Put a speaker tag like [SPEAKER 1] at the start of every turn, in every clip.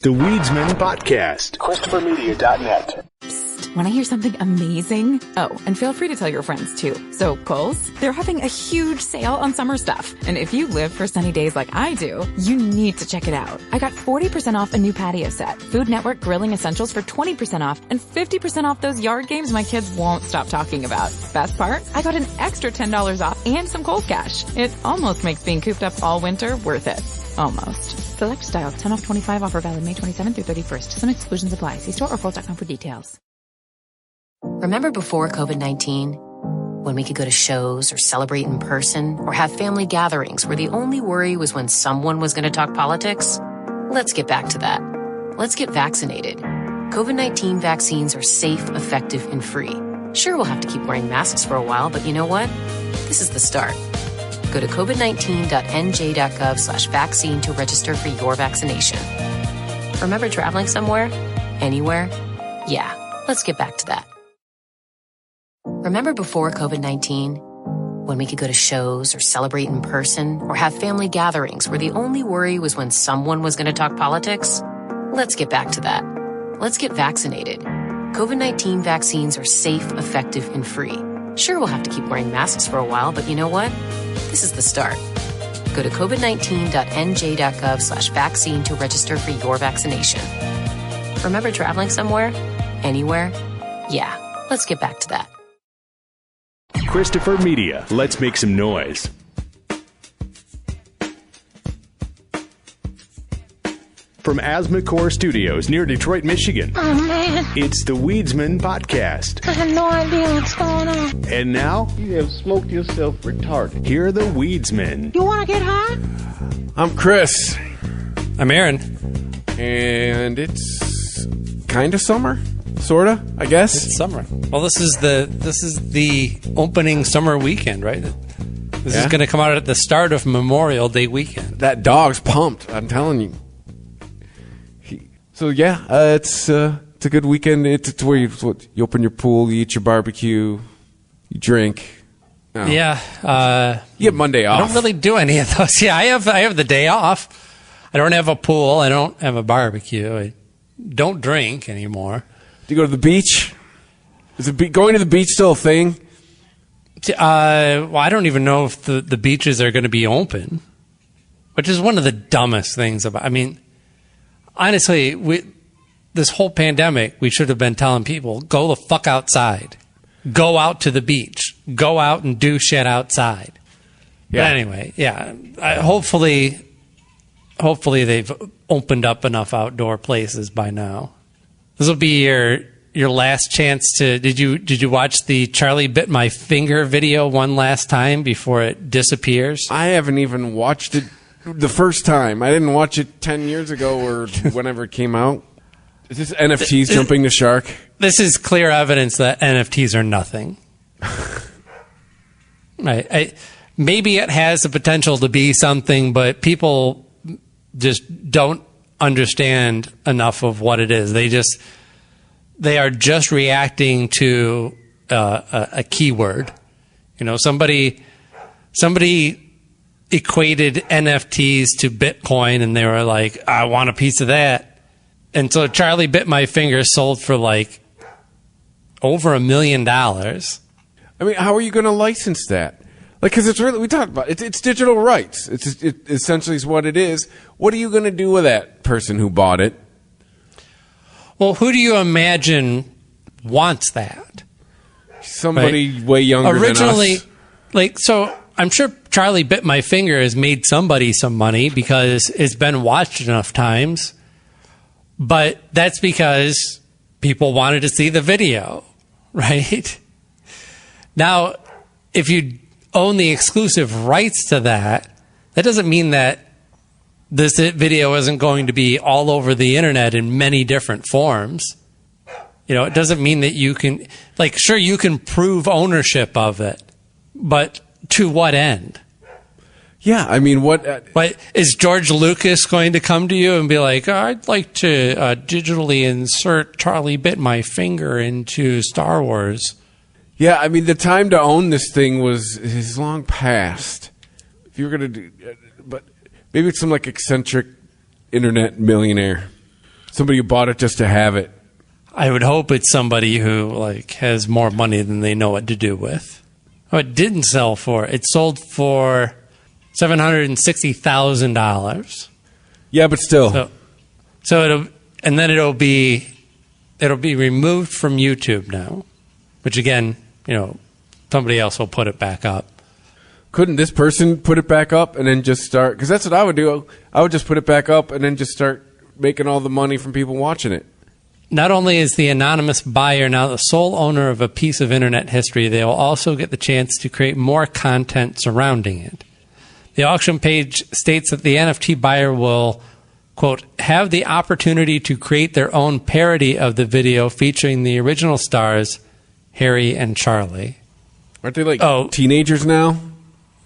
[SPEAKER 1] The Weedsman Podcast. ChristopherMedia.net.
[SPEAKER 2] Want to hear something amazing? Oh, and feel free to tell your friends too. So, Kohl's, they're having a huge sale on summer stuff. And if you live for sunny days like I do, you need to check it out. I got 40% off a new patio set, Food Network grilling essentials for 20% off, and 50% off those yard games my kids won't stop talking about. Best part? I got an extra $10 off and some Kohl's cash. It almost makes being cooped up all winter worth it. Almost. Select styles, 10 off 25, offer valid May 27th through 31st. Some exclusions apply. See store or Kohl's.com for details.
[SPEAKER 3] Remember before COVID-19, when we could go to shows or celebrate in person or have family gatherings where the only worry was when someone was going to talk politics? Let's get back to that. Let's get vaccinated. COVID-19 vaccines are safe, effective, and free. Sure, we'll have to keep wearing masks for a while, but you know what? This is the start. Go to covid19.nj.gov/vaccine to register for your vaccination. Remember traveling somewhere? Anywhere? Yeah, let's get back to that. Remember before COVID-19, when we could go to shows or celebrate in person or have family gatherings where the only worry was when someone was going to talk politics? Let's get back to that. Let's get vaccinated. COVID-19 vaccines are safe, effective, and free. Sure, we'll have to keep wearing masks for a while, but you know what? This is the start. Go to covid19.nj.gov/vaccine to register for your vaccination. Remember traveling somewhere? Anywhere? Yeah, let's get back to that.
[SPEAKER 1] Christopher Media. Let's make some noise. From Asthma Core Studios near Detroit, Michigan.
[SPEAKER 4] Oh, man.
[SPEAKER 1] It's the Weedsman Podcast.
[SPEAKER 4] I have no idea what's going on.
[SPEAKER 1] And now,
[SPEAKER 5] you have smoked yourself retarded.
[SPEAKER 1] Here are the Weedsmen.
[SPEAKER 4] You want to get high?
[SPEAKER 6] I'm Chris.
[SPEAKER 7] I'm Aaron.
[SPEAKER 6] And it's kind of summer. Sorta, I guess.
[SPEAKER 7] It's summer. Well, this is the opening summer weekend, right? This is going to come out at the start of Memorial Day weekend.
[SPEAKER 6] That dog's pumped, I'm telling you. It's a good weekend. It's where you open your pool, you eat your barbecue, you drink. Oh.
[SPEAKER 7] Yeah.
[SPEAKER 6] You get Monday off.
[SPEAKER 7] I don't really do any of those. Yeah, I have the day off. I don't have a pool. I don't have a barbecue. I don't drink anymore.
[SPEAKER 6] Do you go to the beach? Is going to the beach still a thing?
[SPEAKER 7] Well, I don't even know if the beaches are going to be open, which is one of the dumbest things about. I mean, honestly, this whole pandemic, we should have been telling people, go the fuck outside. Go out to the beach. Go out and do shit outside. Yeah. But anyway, yeah. Hopefully they've opened up enough outdoor places by now. This will be your last chance to. Did you watch the Charlie Bit My Finger video one last time before it disappears?
[SPEAKER 6] I haven't even watched it the first time. I didn't watch it 10 years ago or whenever it came out. Is this NFTs jumping the shark?
[SPEAKER 7] This is clear evidence that NFTs are nothing. Right. Maybe it has the potential to be something, but people just don't understand enough of what it is. They are just reacting to a keyword. You know, somebody equated NFTs to Bitcoin, and they were like, I want a piece of that. And so Charlie Bit My Finger sold for like over $1 million.
[SPEAKER 6] I mean, how are you going to license that? Like, because it's really, we talked about it, it's digital rights. It essentially is what it is. What are you going to do with that person who bought it?
[SPEAKER 7] Well, who do you imagine wants that?
[SPEAKER 6] Somebody way younger than us.
[SPEAKER 7] So I'm sure Charlie Bit My Finger has made somebody some money because it's been watched enough times. But that's because people wanted to see the video, right? Now, if you own the exclusive rights to that, that doesn't mean that this video isn't going to be all over the internet in many different forms. You know, it doesn't mean that you can, sure, you can prove ownership of it, but to what end?
[SPEAKER 6] Yeah, I mean, what
[SPEAKER 7] is George Lucas going to come to you and be like, I'd like to digitally insert Charlie Bit My Finger into Star Wars?
[SPEAKER 6] Yeah, I mean, the time to own this thing is long past. If you were going to do, but maybe it's some eccentric internet millionaire. Somebody who bought it just to have it.
[SPEAKER 7] I would hope it's somebody who like has more money than they know what to do with. Oh, it didn't sell for. It sold for $760,000.
[SPEAKER 6] Yeah, but still.
[SPEAKER 7] So it'll be removed from YouTube now, which again, somebody else will put it back up.
[SPEAKER 6] Couldn't this person put it back up and then just start? Because that's what I would do. I would just put it back up and then just start making all the money from people watching it.
[SPEAKER 7] Not only is the anonymous buyer now the sole owner of a piece of internet history, they will also get the chance to create more content surrounding it. The auction page states that the NFT buyer will, quote, have the opportunity to create their own parody of the video featuring the original stars, Harry and Charlie.
[SPEAKER 6] Aren't they like teenagers now?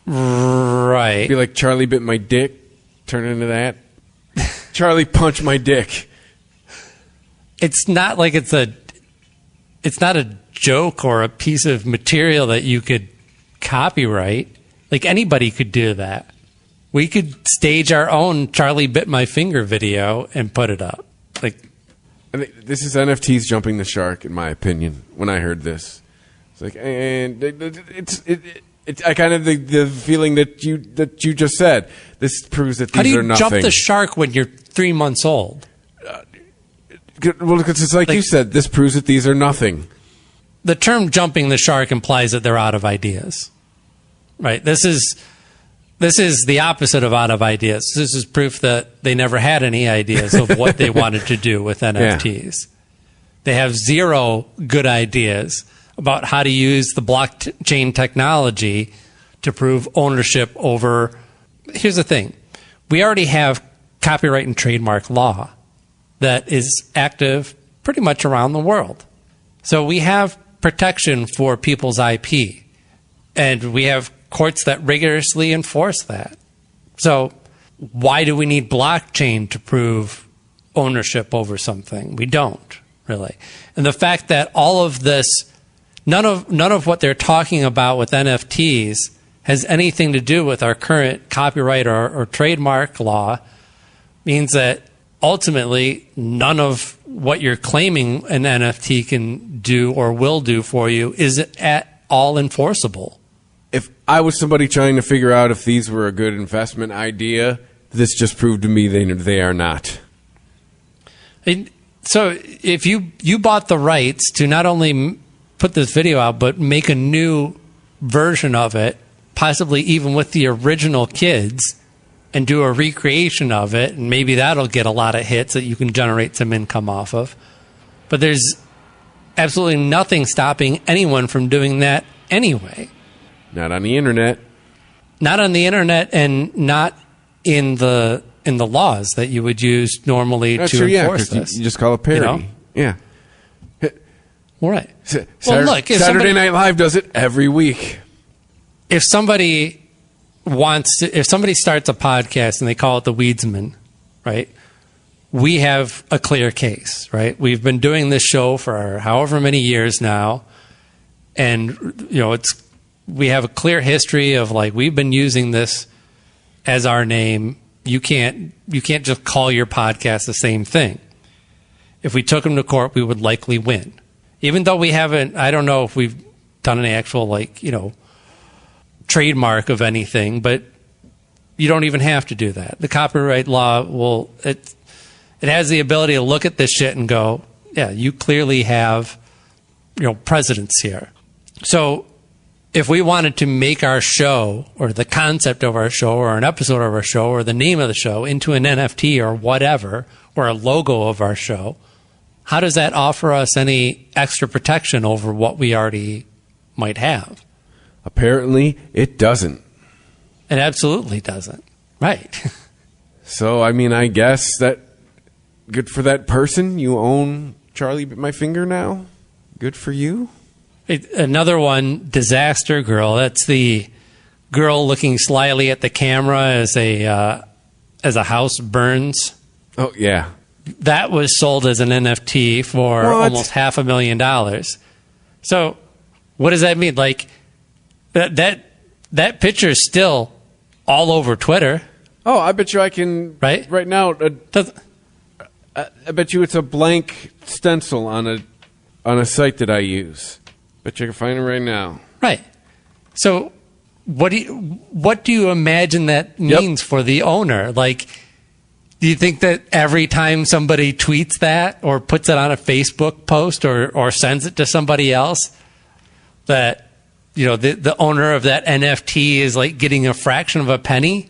[SPEAKER 7] Right.
[SPEAKER 6] Be like Charlie bit my dick, turn into that. Charlie punched my dick.
[SPEAKER 7] It's not like it's not a joke or a piece of material that you could copyright. Like anybody could do that. We could stage our own Charlie bit my finger video and put it up. Like,
[SPEAKER 6] I think this is NFTs jumping the shark, in my opinion. When I heard this, it's like, and it's I kind of the feeling that you just said. This proves that these are nothing.
[SPEAKER 7] How do you jump the shark when you're 3 months old?
[SPEAKER 6] Well, because it's like you said, this proves that these are nothing.
[SPEAKER 7] The term jumping the shark implies that they're out of ideas. Right? This is the opposite of out of ideas. This is proof that they never had any ideas of what they wanted to do with NFTs. Yeah. They have zero good ideas about how to use the blockchain technology to prove ownership over... Here's the thing. We already have copyright and trademark law that is active pretty much around the world. So we have protection for people's IP, and we have courts that rigorously enforce that. So why do we need blockchain to prove ownership over something? We don't, really. And the fact that all of this, none of what they're talking about with NFTs has anything to do with our current copyright or trademark law means that ultimately, none of what you're claiming an NFT can do or will do for you is at all enforceable.
[SPEAKER 6] If I was somebody trying to figure out if these were a good investment idea, this just proved to me they are not.
[SPEAKER 7] So if you bought the rights to not only put this video out, but make a new version of it, possibly even with the original kids, and do a recreation of it, and maybe that'll get a lot of hits that you can generate some income off of. But there's absolutely nothing stopping anyone from doing that anyway.
[SPEAKER 6] Not on the internet.
[SPEAKER 7] Not on the internet, and not in the laws that you would use normally to enforce this.
[SPEAKER 6] You just call it parody. Yeah.
[SPEAKER 7] Right.
[SPEAKER 6] Saturday Night Live does it every week.
[SPEAKER 7] If somebody starts a podcast and they call it the Weedsman, right? We have a clear case, right? We've been doing this show for however many years now, and we have a clear history of we've been using this as our name. You can't just call your podcast the same thing. If we took them to court, we would likely win, even though we haven't. I don't know if we've done any actual trademark of anything, but you don't even have to do that. The copyright law it has the ability to look at this shit and go, yeah, you clearly have precedence here. So if we wanted to make our show or the concept of our show or an episode of our show or the name of the show into an NFT or whatever, or a logo of our show, how does that offer us any extra protection over what we already might have?
[SPEAKER 6] Apparently, it doesn't.
[SPEAKER 7] It absolutely doesn't. Right.
[SPEAKER 6] So, I guess that good for that person. You own Charlie Bit My Finger now. Good for you.
[SPEAKER 7] Another one, Disaster Girl. That's the girl looking slyly at the camera as a house burns. Oh, yeah. That was sold as an NFT for almost $500,000. So, what does that mean? That picture is still all over Twitter.
[SPEAKER 6] Oh, I bet you I can right now. I bet you it's a blank stencil on a site that I use. Bet you can find it right now.
[SPEAKER 7] Right. So what do you imagine that means for the owner? Like, do you think that every time somebody tweets that or puts it on a Facebook post or sends it to somebody else, that the owner of that NFT is like getting a fraction of a penny?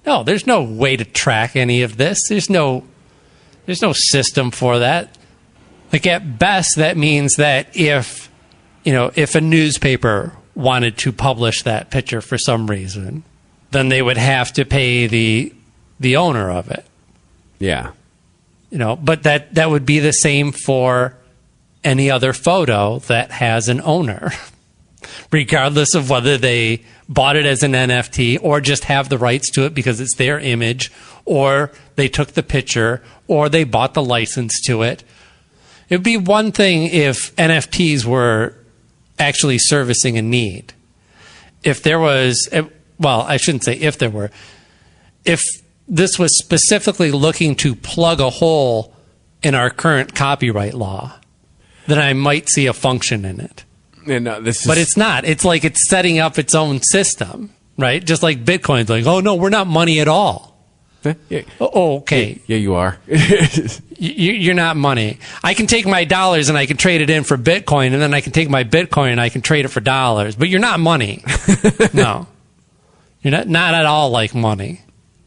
[SPEAKER 7] No, there's no way to track any of this. There's no system for that. Like, at best, that means that if a newspaper wanted to publish that picture for some reason, then they would have to pay the owner of it.
[SPEAKER 6] Yeah.
[SPEAKER 7] But that would be the same for any other photo that has an owner, regardless of whether they bought it as an NFT or just have the rights to it because it's their image, or they took the picture, or they bought the license to it. It would be one thing if NFTs were actually servicing a need. If there was, well, I shouldn't say if there were. If this was specifically looking to plug a hole in our current copyright law, then I might see a function in it. But it's not. It's like it's setting up its own system, right? Just like Bitcoin's like, oh, no, we're not money at all.
[SPEAKER 6] Yeah.
[SPEAKER 7] Oh, okay.
[SPEAKER 6] Yeah, you are.
[SPEAKER 7] You're not money. I can take my dollars and I can trade it in for Bitcoin, and then I can take my Bitcoin and I can trade it for dollars. But you're not money. No. You're not at all like money.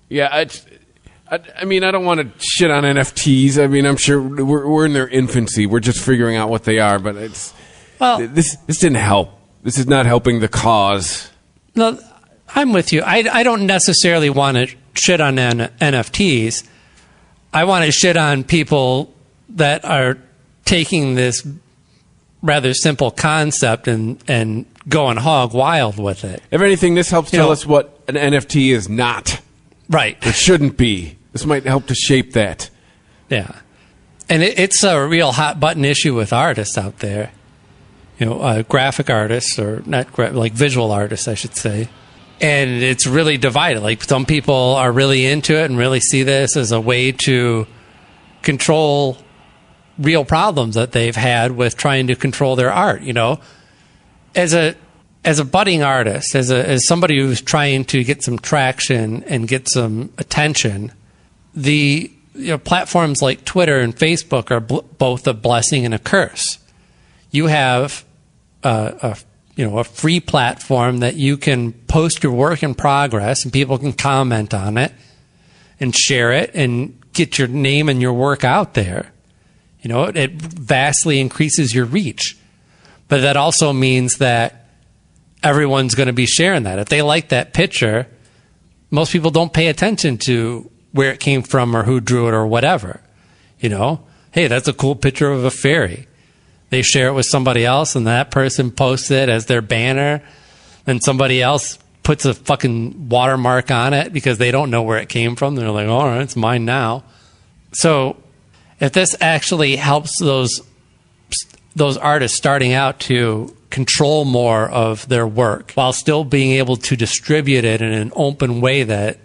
[SPEAKER 6] Yeah, I mean, I don't want to shit on NFTs. I mean, I'm sure we're in their infancy. We're just figuring out what they are, but this didn't help. This is not helping the cause.
[SPEAKER 7] No, I'm with you. I don't necessarily want to shit on NFTs. I want to shit on people that are taking this rather simple concept and going hog wild with it.
[SPEAKER 6] If anything, this helps tell us what an NFT is not.
[SPEAKER 7] Right.
[SPEAKER 6] It shouldn't be. This might help to shape that.
[SPEAKER 7] Yeah. And it's a real hot button issue with artists out there. Graphic artists, or not like visual artists, I should say. And it's really divided. Like, some people are really into it and really see this as a way to control real problems that they've had with trying to control their art. As a budding artist, as somebody who's trying to get some traction and get some attention, the platforms like Twitter and Facebook are both a blessing and a curse. You have a free platform that you can post your work in progress and people can comment on it and share it and get your name and your work out there. It vastly increases your reach. But that also means that everyone's going to be sharing that. If they like that picture, most people don't pay attention to where it came from or who drew it or whatever. Hey, that's a cool picture of a fairy. They share it with somebody else, and that person posts it as their banner. Then somebody else puts a fucking watermark on it because they don't know where it came from. They're like, all right, it's mine now. So if this actually helps those artists starting out to control more of their work while still being able to distribute it in an open way that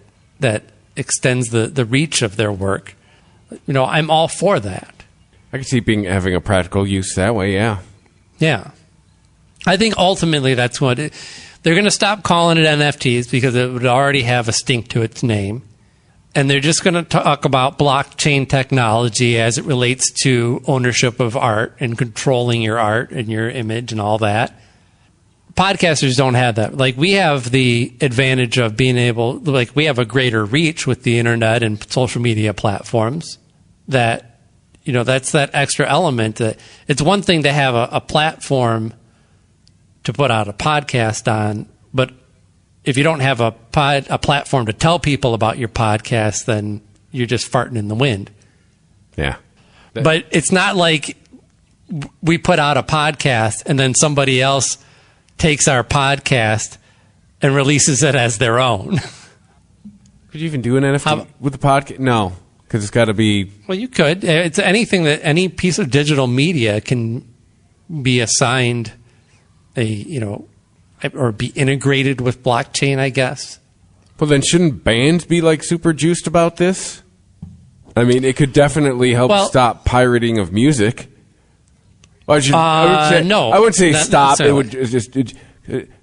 [SPEAKER 7] extends the reach of their work, I'm all for that.
[SPEAKER 6] I can see having a practical use that way, yeah.
[SPEAKER 7] Yeah. I think ultimately that's what they're going to stop calling it NFTs because it would already have a stink to its name. And they're just going to talk about blockchain technology as it relates to ownership of art and controlling your art and your image and all that. Podcasters don't have that. Like, we have the advantage of being able, like, we have a greater reach with the internet and social media platforms that, that's that extra element. That it's one thing to have a platform to put out a podcast on, but if you don't have a platform to tell people about your podcast, then you're just farting in the wind.
[SPEAKER 6] Yeah.
[SPEAKER 7] But it's not like we put out a podcast and then somebody else takes our podcast and releases it as their own.
[SPEAKER 6] Could you even do an NFT with the podcast? No, because it's got to be...
[SPEAKER 7] Well, you could. It's anything that any piece of digital media can be assigned or be integrated with blockchain, I guess.
[SPEAKER 6] Well, then shouldn't bands be like super juiced about this? I mean, it could definitely help stop pirating of music. I would say stop. It would just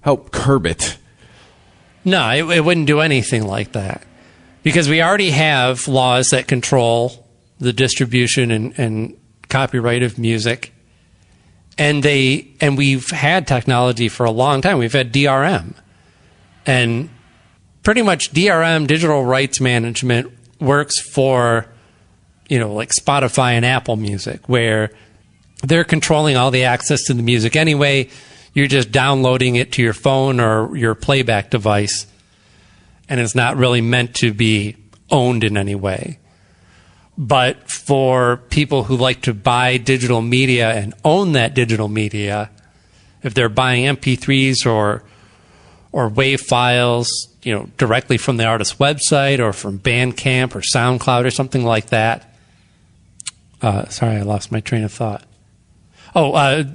[SPEAKER 6] help curb it.
[SPEAKER 7] No, it wouldn't do anything like that. Because we already have laws that control the distribution and copyright of music. And we've had technology for a long time. We've had DRM. And pretty much DRM, digital rights management, works for, like Spotify and Apple Music, where they're controlling all the access to the music anyway. You're just downloading it to your phone or your playback device, and it's not really meant to be owned in any way. But for people who like to buy digital media and own that digital media, if they're buying MP3s or WAV files, directly from the artist's website or from Bandcamp or SoundCloud or something like that. Sorry, I lost my train of thought.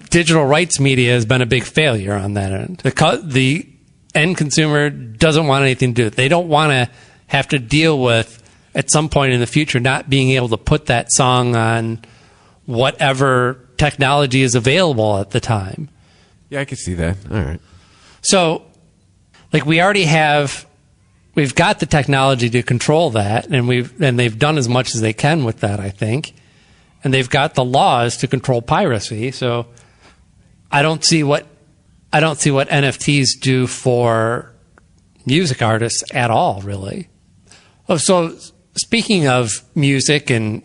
[SPEAKER 7] Digital rights media has been a big failure on that end. The end consumer doesn't want anything to do with it. They don't want to have to deal with, at some point in the future, not being able to put that song on whatever technology is available at the time.
[SPEAKER 6] Yeah, I could see that. All right.
[SPEAKER 7] So, we've got the technology to control that, and they've done as much as they can with that, I think. And they've got the laws to control piracy. So I don't see what NFTs do for music artists at all, really. So speaking of music and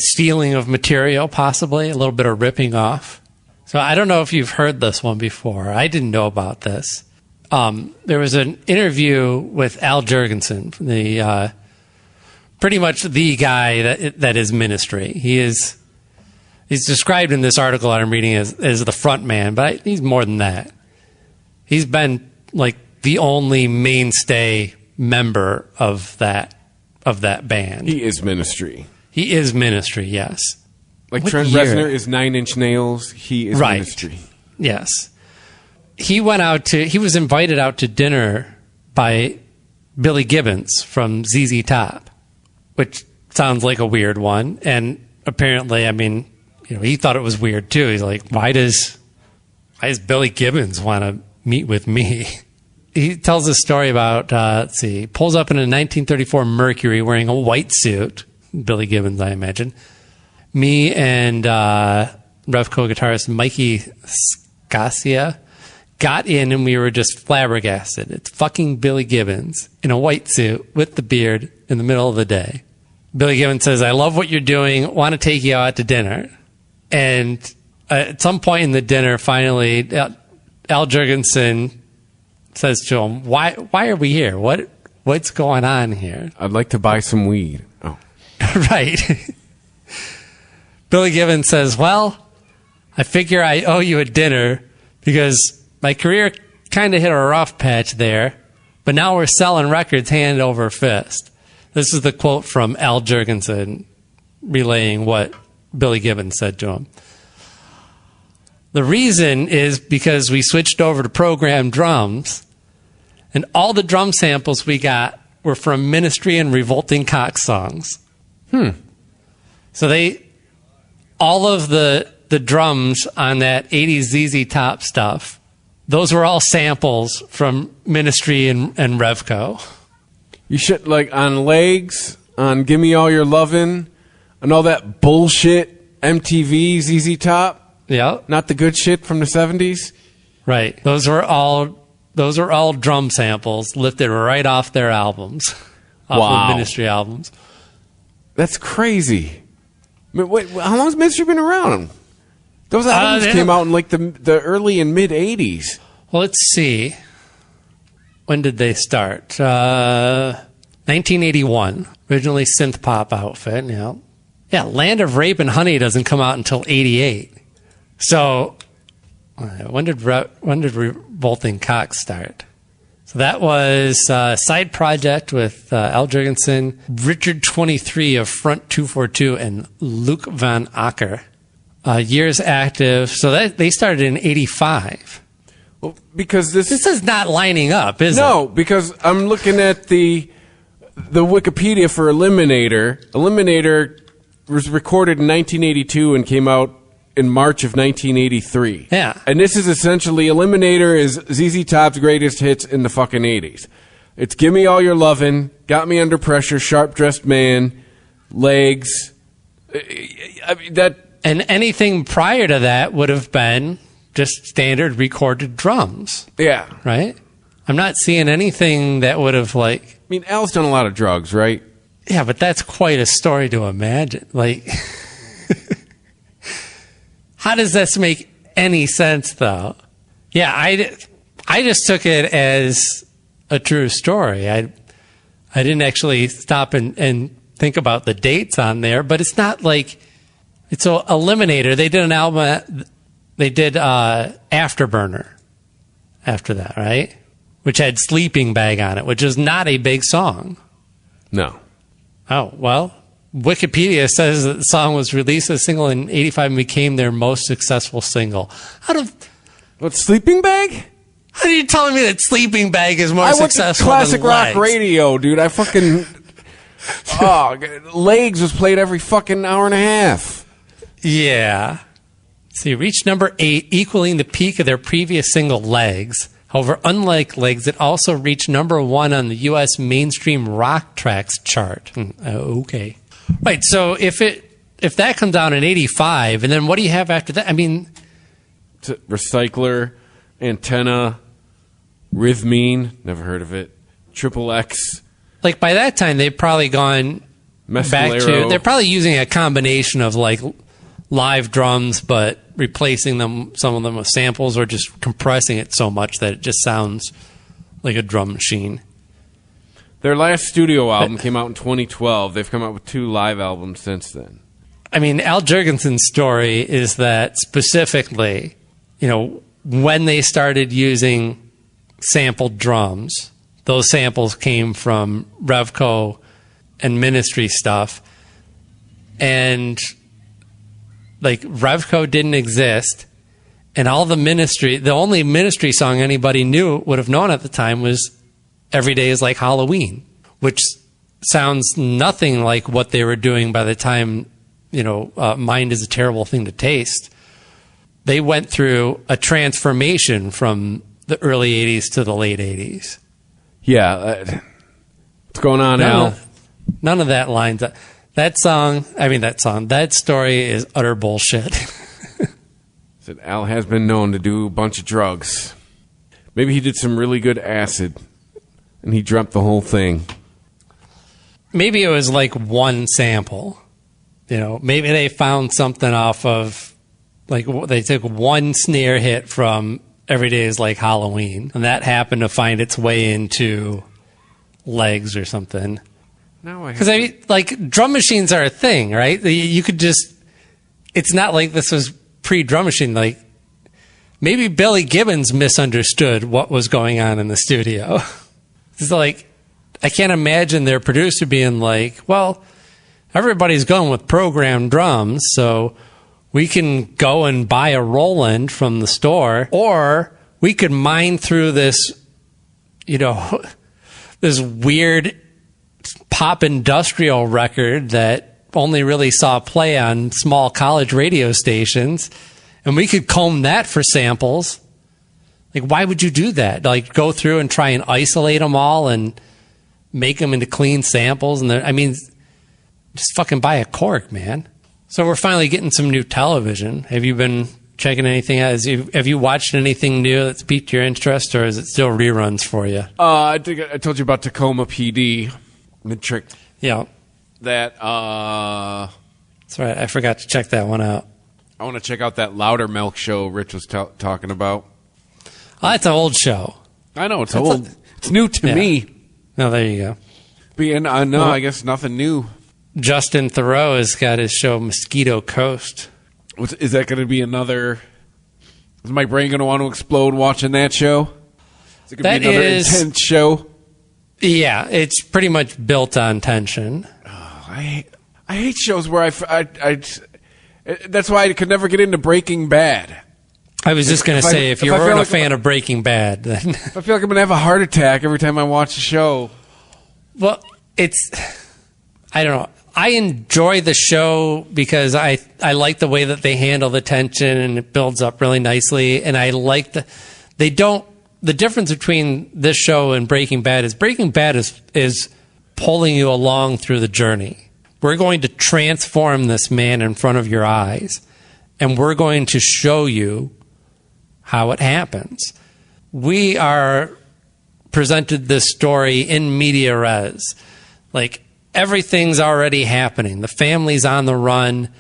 [SPEAKER 7] stealing of material, possibly a little bit of ripping off. So I don't know if you've heard this one before. I didn't know about this. There was an interview with Al Jurgensen, pretty much the guy that is Ministry. He's described in this article that I'm reading as the front man, but he's more than that. He's been like the only mainstay member of that band.
[SPEAKER 6] He is Ministry.
[SPEAKER 7] He is Ministry, yes.
[SPEAKER 6] Like what Trent Reznor is 9 Inch Nails, he is
[SPEAKER 7] right.
[SPEAKER 6] Ministry.
[SPEAKER 7] Yes. He was invited out to dinner by Billy Gibbons from ZZ Top, which sounds like a weird one. And apparently, he thought it was weird too. He's like, why does Billy Gibbons want to meet with me? He tells a story about, pulls up in a 1934 Mercury wearing a white suit. Billy Gibbons, I imagine. Me and Revco guitarist Mikey Scasia got in, and we were just flabbergasted. It's fucking Billy Gibbons in a white suit with the beard in the middle of the day. Billy Gibbons says, I love what you're doing. Want to take you out to dinner. And at some point in the dinner, finally, Al Jurgensen says to him, why are we here? What's going on here?
[SPEAKER 6] I'd like to buy some weed. Oh.
[SPEAKER 7] Right. Billy Gibbons says, well, I figure I owe you a dinner because my career kind of hit a rough patch there, but now we're selling records hand over fist. This is the quote from Al Jurgensen relaying what Billy Gibbons said to him. The reason is because we switched over to programmed drums, and all the drum samples we got were from Ministry and Revolting Cock songs. So all of the drums on that 80s ZZ Top stuff, those were all samples from Ministry and Revco.
[SPEAKER 6] You should, like, on Legs, on Gimme All Your Lovin', and all that bullshit MTV ZZ Top.
[SPEAKER 7] Yeah.
[SPEAKER 6] Not the good shit from the 70s.
[SPEAKER 7] Right. Those are all drum samples lifted right off their albums. Off of Ministry albums.
[SPEAKER 6] That's crazy. Wait, how long has Ministry been around? Those albums came out in like the early and mid 80s.
[SPEAKER 7] Well, let's see. When did they start? 1981. Originally synth pop outfit. Yeah, Land of Rape and Honey doesn't come out until 88. So when did Revolting Cock start? So that was a side project with Al Jurgensen, Richard 23 of Front 242, and Luke Van Acker. Years active. So they started in 85.
[SPEAKER 6] Well, because this
[SPEAKER 7] is not lining up, is it?
[SPEAKER 6] No, because I'm looking at the the Wikipedia for Eliminator. Eliminator was recorded in 1982 and came out in March of 1983.
[SPEAKER 7] Yeah.
[SPEAKER 6] And this is essentially, Eliminator is ZZ Top's greatest hits in the fucking 80s. It's Gimme All Your Lovin', Got Me Under Pressure, Sharp Dressed Man, Legs. I mean, that...
[SPEAKER 7] And anything prior to that would have been just standard recorded drums.
[SPEAKER 6] Yeah.
[SPEAKER 7] Right? I'm not seeing anything that would have, like...
[SPEAKER 6] I mean, Al's done a lot of drugs, right?
[SPEAKER 7] Yeah, but that's quite a story to imagine. Like... How does this make any sense, though? Yeah, I just took it as a true story. I didn't actually stop and think about the dates on there, but it's not like it's a Eliminator. They did an album. They did Afterburner after that, right? Which had Sleeping Bag on it, which is not a big song.
[SPEAKER 6] No.
[SPEAKER 7] Oh, well, Wikipedia says that the song was released as a single in 85 and became their most successful single.
[SPEAKER 6] What, Sleeping Bag?
[SPEAKER 7] How are you telling me that Sleeping Bag is more
[SPEAKER 6] I went to
[SPEAKER 7] successful
[SPEAKER 6] classic
[SPEAKER 7] than
[SPEAKER 6] rock
[SPEAKER 7] Legs?
[SPEAKER 6] radio, dude. I fucking... Legs was played every fucking hour and a half.
[SPEAKER 7] Yeah. See, reached number 8, equaling the peak of their previous single, Legs. However, unlike Legs, it also reached number 1 on the U.S. mainstream rock tracks chart. Okay. Right, so if that comes down in 85, and then what do you have after that? I mean...
[SPEAKER 6] Recycler, Antenna, Rhythmine, never heard of it, Triple X.
[SPEAKER 7] Like, by that time, they've probably gone back to... They're probably using a combination of, like, live drums, but replacing some of them with samples, or just compressing it so much that it just sounds like a drum machine.
[SPEAKER 6] Their last studio album came out in 2012. They've come out with 2 live albums since then.
[SPEAKER 7] I mean, Al Jurgensen's story is that specifically, when they started using sampled drums, those samples came from Revco and Ministry stuff. And, like, Revco didn't exist. And all the only Ministry song anybody would have known at the time was Every Day is Like Halloween, which sounds nothing like what they were doing by the time, Mind is a Terrible Thing to Taste. They went through a transformation from the early 80s to the late 80s.
[SPEAKER 6] Yeah. What's going on, Al?
[SPEAKER 7] None of that lines up. That story is utter bullshit.
[SPEAKER 6] Said Al has been known to do a bunch of drugs. Maybe he did some really good acid, and he dreamt the whole thing.
[SPEAKER 7] Maybe it was like one sample. Maybe they found something off of, like, they took one snare hit from Every Day is Like Halloween, and that happened to find its way into Legs or something. Because, like, drum machines are a thing, right? You could just... It's not like this was pre-drum machine. Like, maybe Billy Gibbons misunderstood what was going on in the studio. It's like, I can't imagine their producer being like, well, everybody's going with programmed drums, so we can go and buy a Roland from the store, or we could mine through this, this weird pop industrial record that only really saw play on small college radio stations, and we could comb that for samples. Like, why would you do that? Like, go through and try and isolate them all and make them into clean samples? And just fucking buy a cork, man. So we're finally getting some new television. Have you been checking anything out? Have you watched anything new that's piqued your interest, or is it still reruns for you?
[SPEAKER 6] I think I told you about Tacoma PD. Mid-trick.
[SPEAKER 7] Yeah.
[SPEAKER 6] That,
[SPEAKER 7] That's right. I forgot to check that one out.
[SPEAKER 6] I want to check out that Louder Milk show Rich was talking about.
[SPEAKER 7] Oh, that's an old show.
[SPEAKER 6] I know, it's old. It's new to me.
[SPEAKER 7] No, there you go.
[SPEAKER 6] But I guess nothing new.
[SPEAKER 7] Justin Theroux has got his show Mosquito Coast.
[SPEAKER 6] Is that going to be another... Is my brain going to want to explode watching that show? Is it going to be another intense show?
[SPEAKER 7] Yeah, it's pretty much built on tension.
[SPEAKER 6] Oh, I hate shows where that's why I could never get into Breaking Bad.
[SPEAKER 7] I was just going to say, if you weren't a fan of Breaking Bad, then...
[SPEAKER 6] I feel like I'm going to have a heart attack every time I watch a show.
[SPEAKER 7] Well, I don't know. I enjoy the show because I like the way that they handle the tension and it builds up really nicely. And I like the difference between this show and Breaking Bad is pulling you along through the journey. We're going to transform this man in front of your eyes, and we're going to show you how it happens. We are presented this story in media res. Like, everything's already happening. The family's on the run,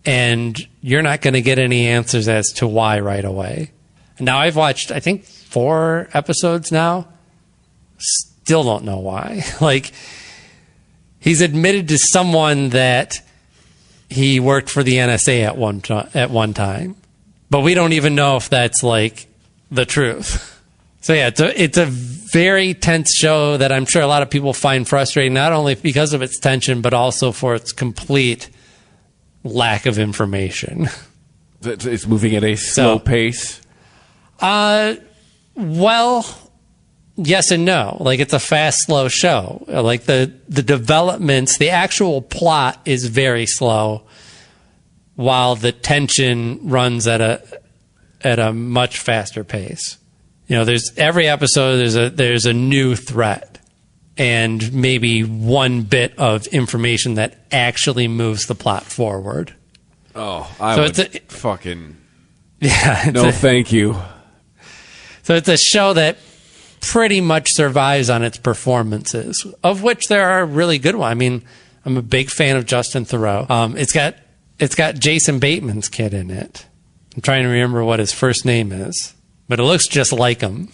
[SPEAKER 7] and you're not going to get any answers as to why right away. Now, I've watched, I think, 4 episodes now. Still don't know why. Like, he's admitted to someone that he worked for the NSA at one time. But we don't even know if that's, like, the truth. So, yeah, it's a very tense show that I'm sure a lot of people find frustrating, not only because of its tension, but also for its complete lack of information.
[SPEAKER 6] It's moving at a slow pace?
[SPEAKER 7] Well, yes and no. Like, it's a fast, slow show. Like, the developments, the actual plot is very slow, while the tension runs at a much faster pace. You know, there's every episode there's a new threat and maybe one bit of information that actually moves the plot forward.
[SPEAKER 6] Oh, thank you.
[SPEAKER 7] So it's a show that pretty much survives on its performances, of which there are really good ones. I mean, I'm a big fan of Justin Theroux. It's got Jason Bateman's kid in it. I'm trying to remember what his first name is, but it looks just like him.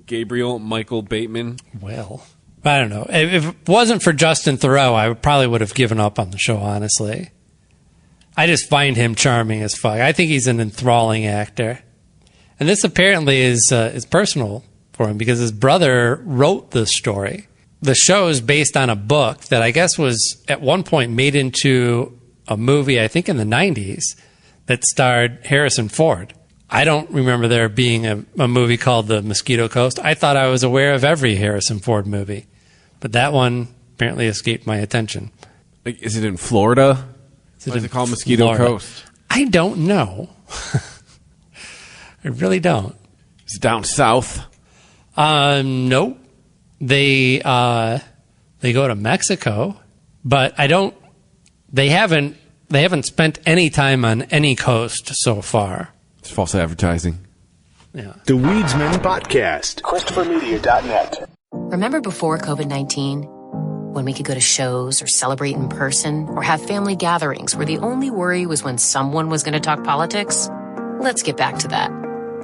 [SPEAKER 6] Gabriel Michael Bateman.
[SPEAKER 7] Well, I don't know. If it wasn't for Justin Theroux, I probably would have given up on the show, honestly. I just find him charming as fuck. I think he's an enthralling actor. And this apparently is personal for him because his brother wrote this story. The show is based on a book that I guess was at one point made into a movie, I think in the 90s, that starred Harrison Ford. I don't remember there being a movie called The Mosquito Coast. I thought I was aware of every Harrison Ford movie, but that one apparently escaped my attention.
[SPEAKER 6] Like, is it in Florida? Why is it called Mosquito
[SPEAKER 7] Florida?
[SPEAKER 6] Coast?
[SPEAKER 7] I don't know. I really don't.
[SPEAKER 6] Is it down south?
[SPEAKER 7] Nope. They go to Mexico, but they haven't spent any time on any coast so far.
[SPEAKER 6] It's false advertising.
[SPEAKER 7] Yeah.
[SPEAKER 1] The Weedsman Podcast. ChristopherMedia.net.
[SPEAKER 3] Remember before COVID-19, when we could go to shows or celebrate in person or have family gatherings where the only worry was when someone was going to talk politics? Let's get back to that.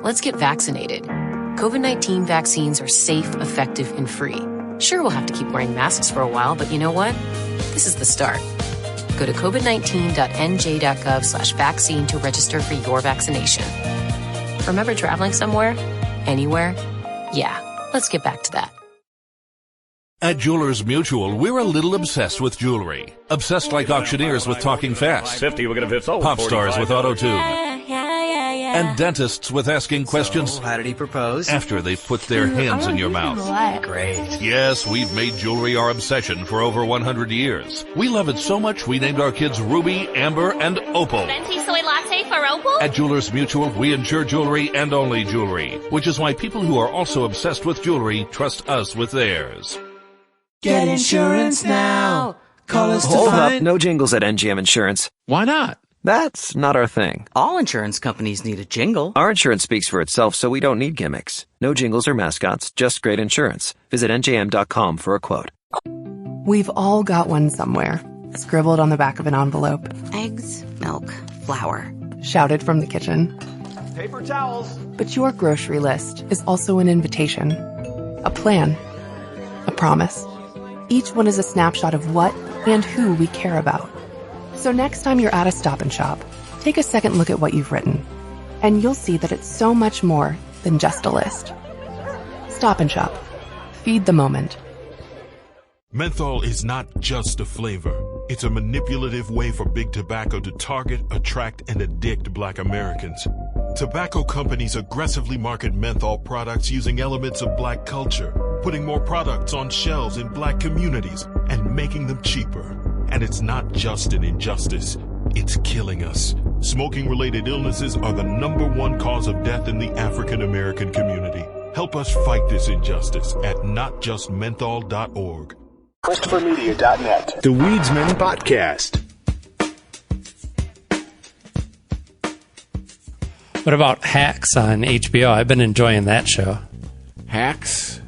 [SPEAKER 3] Let's get vaccinated. COVID-19 vaccines are safe, effective, and free. Sure, we'll have to keep wearing masks for a while, but you know what? This is the start. Go to covid19.nj.gov/vaccine to register for your vaccination. Remember traveling somewhere? Anywhere? Yeah, let's get back to that.
[SPEAKER 8] At Jewelers Mutual, we're a little obsessed with jewelry. Obsessed like auctioneers with talking fast.
[SPEAKER 9] 50, we're going to
[SPEAKER 8] pop stars with auto-tune. And dentists with asking questions.
[SPEAKER 10] How did he propose?
[SPEAKER 8] After they've put their hands in your mouth.
[SPEAKER 10] Great.
[SPEAKER 8] Yes, we've made jewelry our obsession for over 100 years. We love it so much we named our kids Ruby, Amber, and Opal.
[SPEAKER 11] Venti soy latte for Opal?
[SPEAKER 8] At Jewelers Mutual, we insure jewelry and only jewelry, which is why people who are also obsessed with jewelry trust us with theirs.
[SPEAKER 12] Get insurance now. Call us to
[SPEAKER 10] Hold
[SPEAKER 12] find...
[SPEAKER 10] up, no jingles at NGM Insurance.
[SPEAKER 12] Why not?
[SPEAKER 10] That's not our thing.
[SPEAKER 13] All insurance companies need a jingle.
[SPEAKER 10] Our insurance speaks for itself, so we don't need gimmicks. No jingles or mascots, just great insurance. Visit njm.com for a quote.
[SPEAKER 14] We've all got one somewhere, scribbled on the back of an envelope.
[SPEAKER 15] Eggs, milk, flour.
[SPEAKER 14] Shouted from the kitchen.
[SPEAKER 9] Paper towels.
[SPEAKER 14] But your grocery list is also an invitation, a plan, a promise. Each one is a snapshot of what and who we care about. So next time you're at a Stop and Shop, take a second look at what you've written, and you'll see that it's so much more than just a list. Stop and Shop. Feed the moment.
[SPEAKER 16] Menthol is not just a flavor. It's a manipulative way for big tobacco to target, attract, and addict Black Americans. Tobacco companies aggressively market menthol products using elements of Black culture, putting more products on shelves in Black communities, and and making them cheaper. And it's not just an injustice, it's killing us. Smoking-related illnesses are the #1 cause of death in the African American community. Help us fight this injustice at notjustmenthol.org.
[SPEAKER 1] ChristopherMedia.net. The Weedsman Podcast.
[SPEAKER 7] What about Hacks on HBO? I've been enjoying that show.
[SPEAKER 6] Hacks?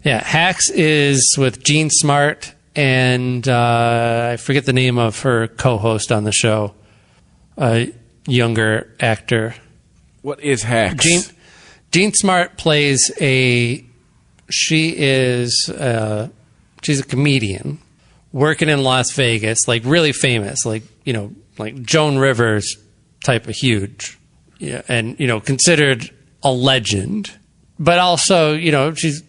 [SPEAKER 7] Yeah, Hacks is with Jean Smart and I forget the name of her co-host on the show, a younger actor.
[SPEAKER 6] What is Hacks?
[SPEAKER 7] Jean Smart plays she's a comedian working in Las Vegas, like really famous, like Joan Rivers type of huge. Yeah, and considered a legend, but also she's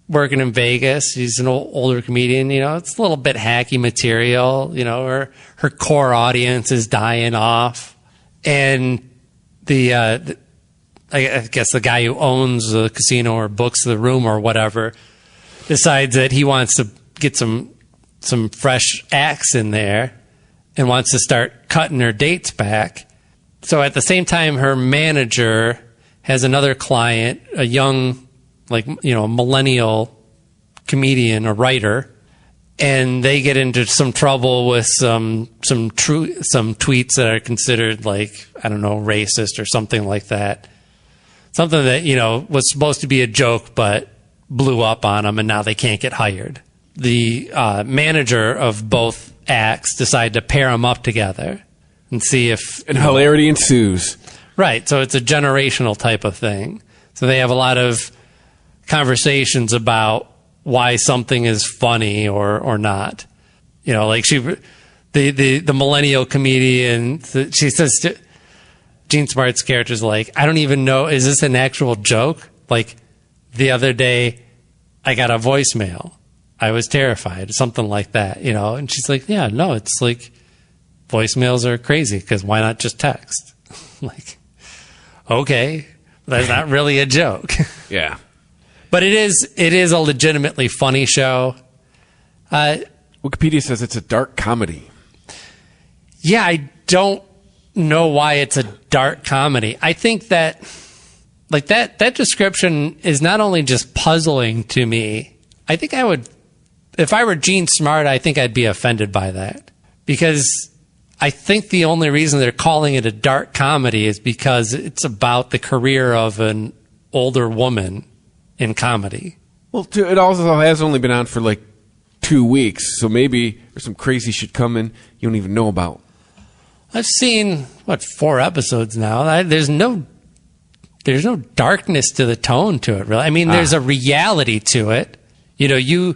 [SPEAKER 7] working in Vegas. She's an older comedian. It's a little bit hacky material. Her core audience is dying off, and I guess the guy who owns the casino or books the room or whatever decides that he wants to get some fresh acts in there and wants to start cutting her dates back. So at the same time, her manager has another client, a young, a millennial comedian, a writer, and they get into some trouble with some tweets that are considered racist or something like that. Something that was supposed to be a joke, but blew up on them, and now they can't get hired. The manager of both acts decide to pair them up together. And see if...
[SPEAKER 6] And hilarity ensues.
[SPEAKER 7] Right. So it's a generational type of thing. So they have a lot of conversations about why something is funny or not. The millennial comedian, she says, Jean Smart's character's like, I don't even know, is this an actual joke? Like, the other day, I got a voicemail. I was terrified. Something like that, And she's like, yeah, no, it's like... voicemails are crazy because why not just text? Okay, that's not really a joke.
[SPEAKER 6] Yeah,
[SPEAKER 7] but it is a legitimately funny show.
[SPEAKER 6] Wikipedia says it's a dark comedy.
[SPEAKER 7] Yeah, I don't know why it's a dark comedy. I think that that description is not only just puzzling to me. I think I would, if I were Jean Smart, I think I'd be offended by that because I think the only reason they're calling it a dark comedy is because it's about the career of an older woman in comedy.
[SPEAKER 6] Well, it also has only been on for 2 weeks, so maybe there's some crazy shit coming you don't even know about.
[SPEAKER 7] I've seen 4 episodes now. There's no darkness to the tone to it, really. I mean, there's a reality to it. You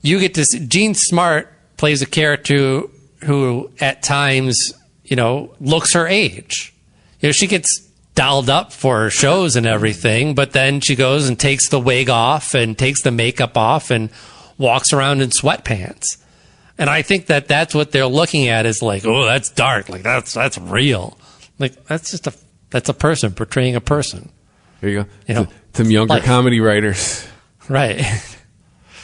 [SPEAKER 7] get to see, Jean Smart plays a character who at times, looks her age. She gets dolled up for her shows and everything, but then she goes and takes the wig off and takes the makeup off and walks around in sweatpants. And I think that that's what they're looking at is oh, that's dark. That's real. That's a person portraying a person.
[SPEAKER 6] There you go. Some younger comedy writers.
[SPEAKER 7] Right.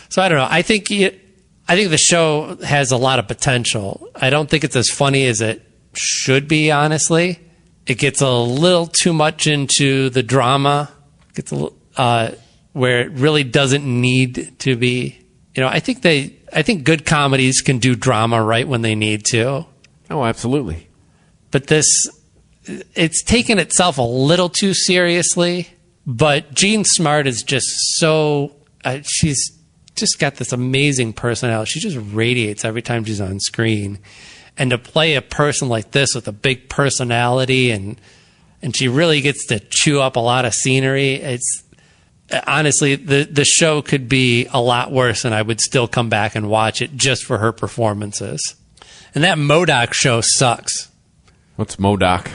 [SPEAKER 7] So I don't know. I think the show has a lot of potential. I don't think it's as funny as it should be, honestly. It gets a little too much into the drama. It gets where it really doesn't need to be. I think good comedies can do drama right when they need to.
[SPEAKER 6] Oh, absolutely.
[SPEAKER 7] But it's taken itself a little too seriously. But Jean Smart is just so, she's just got this amazing personality. She just radiates every time she's on screen. And to play a person like this with a big personality and she really gets to chew up a lot of scenery, it's honestly, the show could be a lot worse and I would still come back and watch it just for her performances. And that m.o.d.o.k show sucks.
[SPEAKER 6] What's m.o.d.o.k?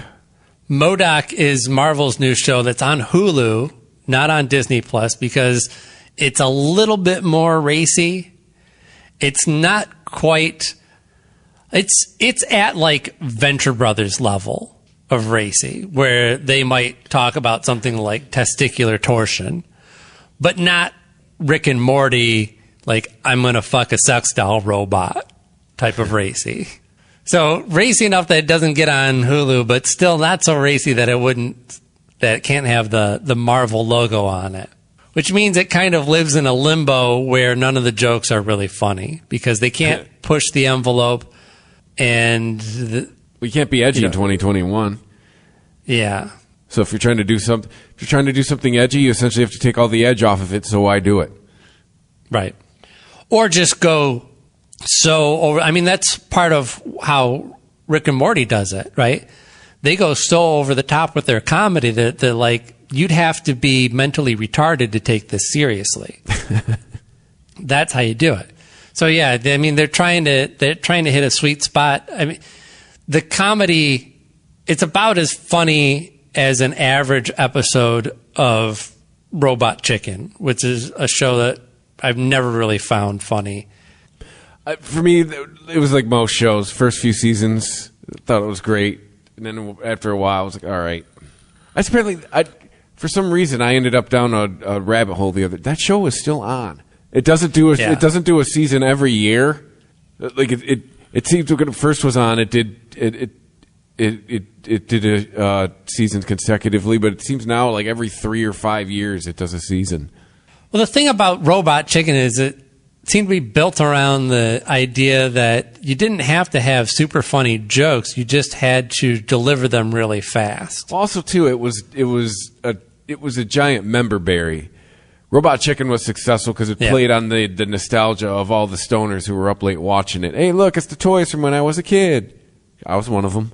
[SPEAKER 7] m.o.d.o.k is Marvel's new show that's on Hulu, not on Disney Plus, because it's a little bit more racy. It's not quite... It's at Venture Brothers level of racy, where they might talk about something like testicular torsion, but not Rick and Morty, like I'm going to fuck a sex doll robot type of racy. So racy enough that it doesn't get on Hulu, but still not so racy that it can't have the Marvel logo on it. Which means it kind of lives in a limbo where none of the jokes are really funny because they can't push the envelope, and
[SPEAKER 6] we can't be edgy in 2021.
[SPEAKER 7] Yeah.
[SPEAKER 6] So if you're trying to do something edgy, you essentially have to take all the edge off of it. So why do it?
[SPEAKER 7] Right. Or just go so over. I mean, that's part of how Rick and Morty does it, right? They go so over the top with their comedy that they're like, you'd have to be mentally retarded to take this seriously. That's how you do it. So yeah, I mean, they're trying to hit a sweet spot. I mean, the comedy, it's about as funny as an average episode of Robot Chicken, which is a show that I've never really found funny.
[SPEAKER 6] For me, it was like most shows. First few seasons, thought it was great. And then after a while, I was like, all right. For some reason, I ended up down a rabbit hole the other. That show is still on. It doesn't do a season every year. Like it seems when it first was on, it did seasons consecutively, but it seems now like every 3 or 5 years it does a season.
[SPEAKER 7] Well, the thing about Robot Chicken is it seemed to be built around the idea that you didn't have to have super funny jokes; you just had to deliver them really fast.
[SPEAKER 6] Also, too, it was a giant member berry. Robot Chicken was successful because it played on the nostalgia of all the stoners who were up late watching it. Hey, look, it's the toys from when I was a kid. I was one of them.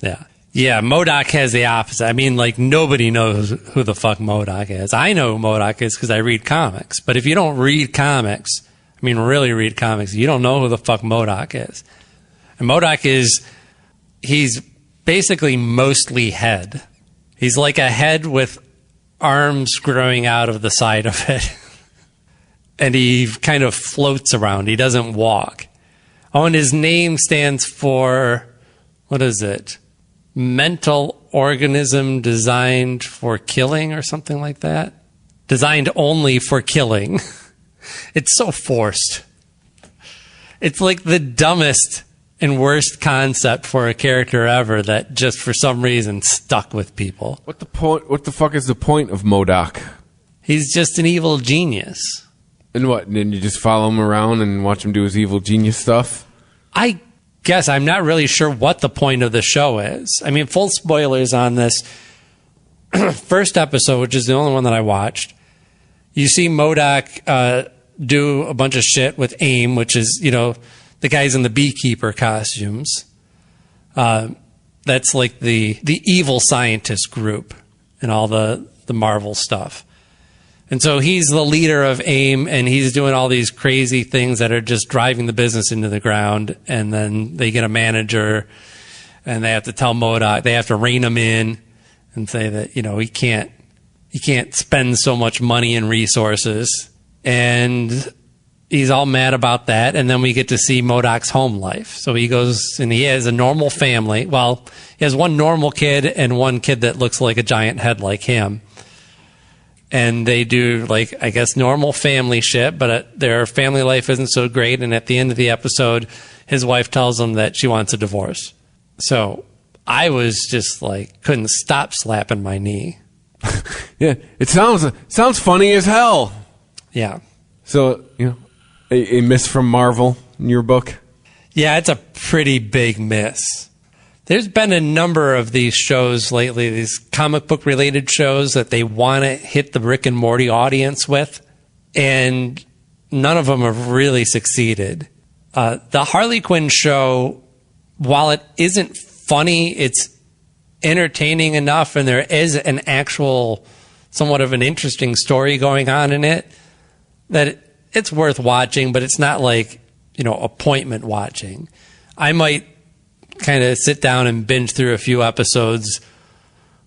[SPEAKER 7] Yeah. Yeah, m.o.d.o.k has the opposite. I mean, like, nobody knows who the fuck m.o.d.o.k is. I know who m.o.d.o.k is because I read comics. But if you don't read comics, I mean, really read comics, you don't know who the fuck m.o.d.o.k is. And m.o.d.o.k he's basically mostly head. He's like a head with arms growing out of the side of it. And he kind of floats around. He doesn't walk. Oh, and his name stands for, what is it? Mental organism designed for killing or something like that. Designed only for killing. It's so forced. It's like the dumbest and worst concept for a character ever that just for some reason stuck with people.
[SPEAKER 6] What the fuck is the point of m.o.d.o.k?
[SPEAKER 7] He's just an evil genius.
[SPEAKER 6] And what? And then you just follow him around and watch him do his evil genius stuff?
[SPEAKER 7] I guess I'm not really sure what the point of the show is. I mean, full spoilers on this first episode, which is the only one that I watched. You see m.o.d.o.k do a bunch of shit with AIM, which is, the guys in the beekeeper costumes. That's like the evil scientist group and all the Marvel stuff. And so he's the leader of AIM, and he's doing all these crazy things that are just driving the business into the ground. And then they get a manager, and they have to tell m.o.d.o.k, they have to rein him in and say that, he can't spend so much money and resources. And he's all mad about that. And then we get to see m.o.d.o.k's home life. So he goes and he has a normal family. Well, he has one normal kid and one kid that looks like a giant head like him. And they do, like, I guess, normal family shit, but their family life isn't so great. And at the end of the episode, his wife tells him that she wants a divorce. So I was just like, couldn't stop slapping my knee.
[SPEAKER 6] Yeah, it sounds funny as hell.
[SPEAKER 7] Yeah.
[SPEAKER 6] So, a miss from Marvel in your book?
[SPEAKER 7] Yeah, it's a pretty big miss. There's been a number of these shows lately, these comic book related shows that they want to hit the Rick and Morty audience with, and none of them have really succeeded. The Harley Quinn show, while it isn't funny, it's entertaining enough, and there is an actual, somewhat of an interesting story going on in it, that it's worth watching, but it's not like, appointment watching. I might kind of sit down and binge through a few episodes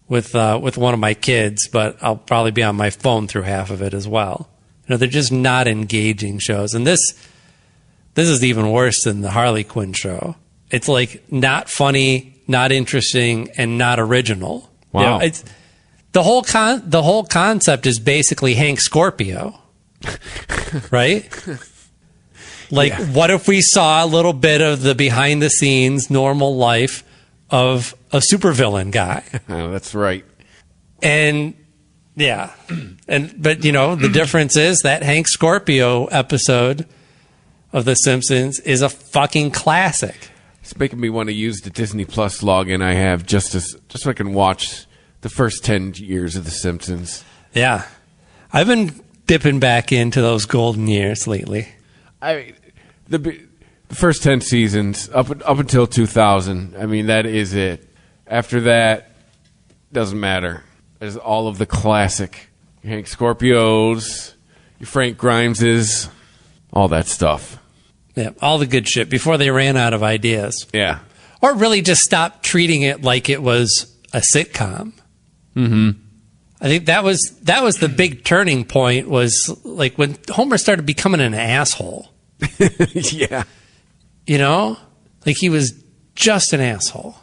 [SPEAKER 7] with one of my kids, but I'll probably be on my phone through half of it as well. They're just not engaging shows. And this is even worse than the Harley Quinn show. It's like not funny, not interesting, and not original.
[SPEAKER 6] Wow.
[SPEAKER 7] It's the whole concept is basically Hank Scorpio. Right? Like, what if we saw a little bit of the behind-the-scenes normal life of a supervillain guy?
[SPEAKER 6] Oh, that's right.
[SPEAKER 7] And, yeah. But, you know, the difference is that Hank Scorpio episode of The Simpsons is a fucking classic.
[SPEAKER 6] It's making me want to use the Disney Plus login I have just so I can watch the first 10 years of The Simpsons.
[SPEAKER 7] Yeah. I've been dipping back into those golden years lately.
[SPEAKER 6] The first 10 seasons, up until 2000, I mean, that is it. After that, doesn't matter. There's all of the classic. Your Hank Scorpios, your Frank Grimeses, all that stuff.
[SPEAKER 7] Yeah, all the good shit before they ran out of ideas.
[SPEAKER 6] Yeah.
[SPEAKER 7] Or really just stopped treating it like it was a sitcom.
[SPEAKER 6] Mm-hmm.
[SPEAKER 7] I think that was the big turning point, was like when Homer started becoming an asshole.
[SPEAKER 6] Yeah.
[SPEAKER 7] You know? Like he was just an asshole.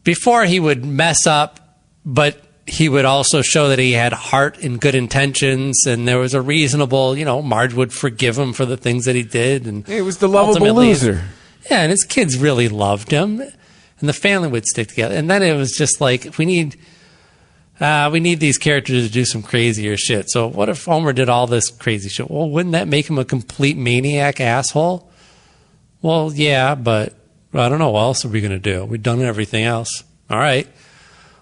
[SPEAKER 7] Before he would mess up, but he would also show that he had heart and good intentions, and there was a reasonable, you know, Marge would forgive him for the things that he did. And
[SPEAKER 6] he was the lovable loser.
[SPEAKER 7] Yeah, and his kids really loved him, and the family would stick together. And then it was just like, we need these characters to do some crazier shit. So what if Homer did all this crazy shit? Well, wouldn't that make him a complete maniac asshole? Well, yeah, but I don't know. What else are we going to do? We've done everything else. All right.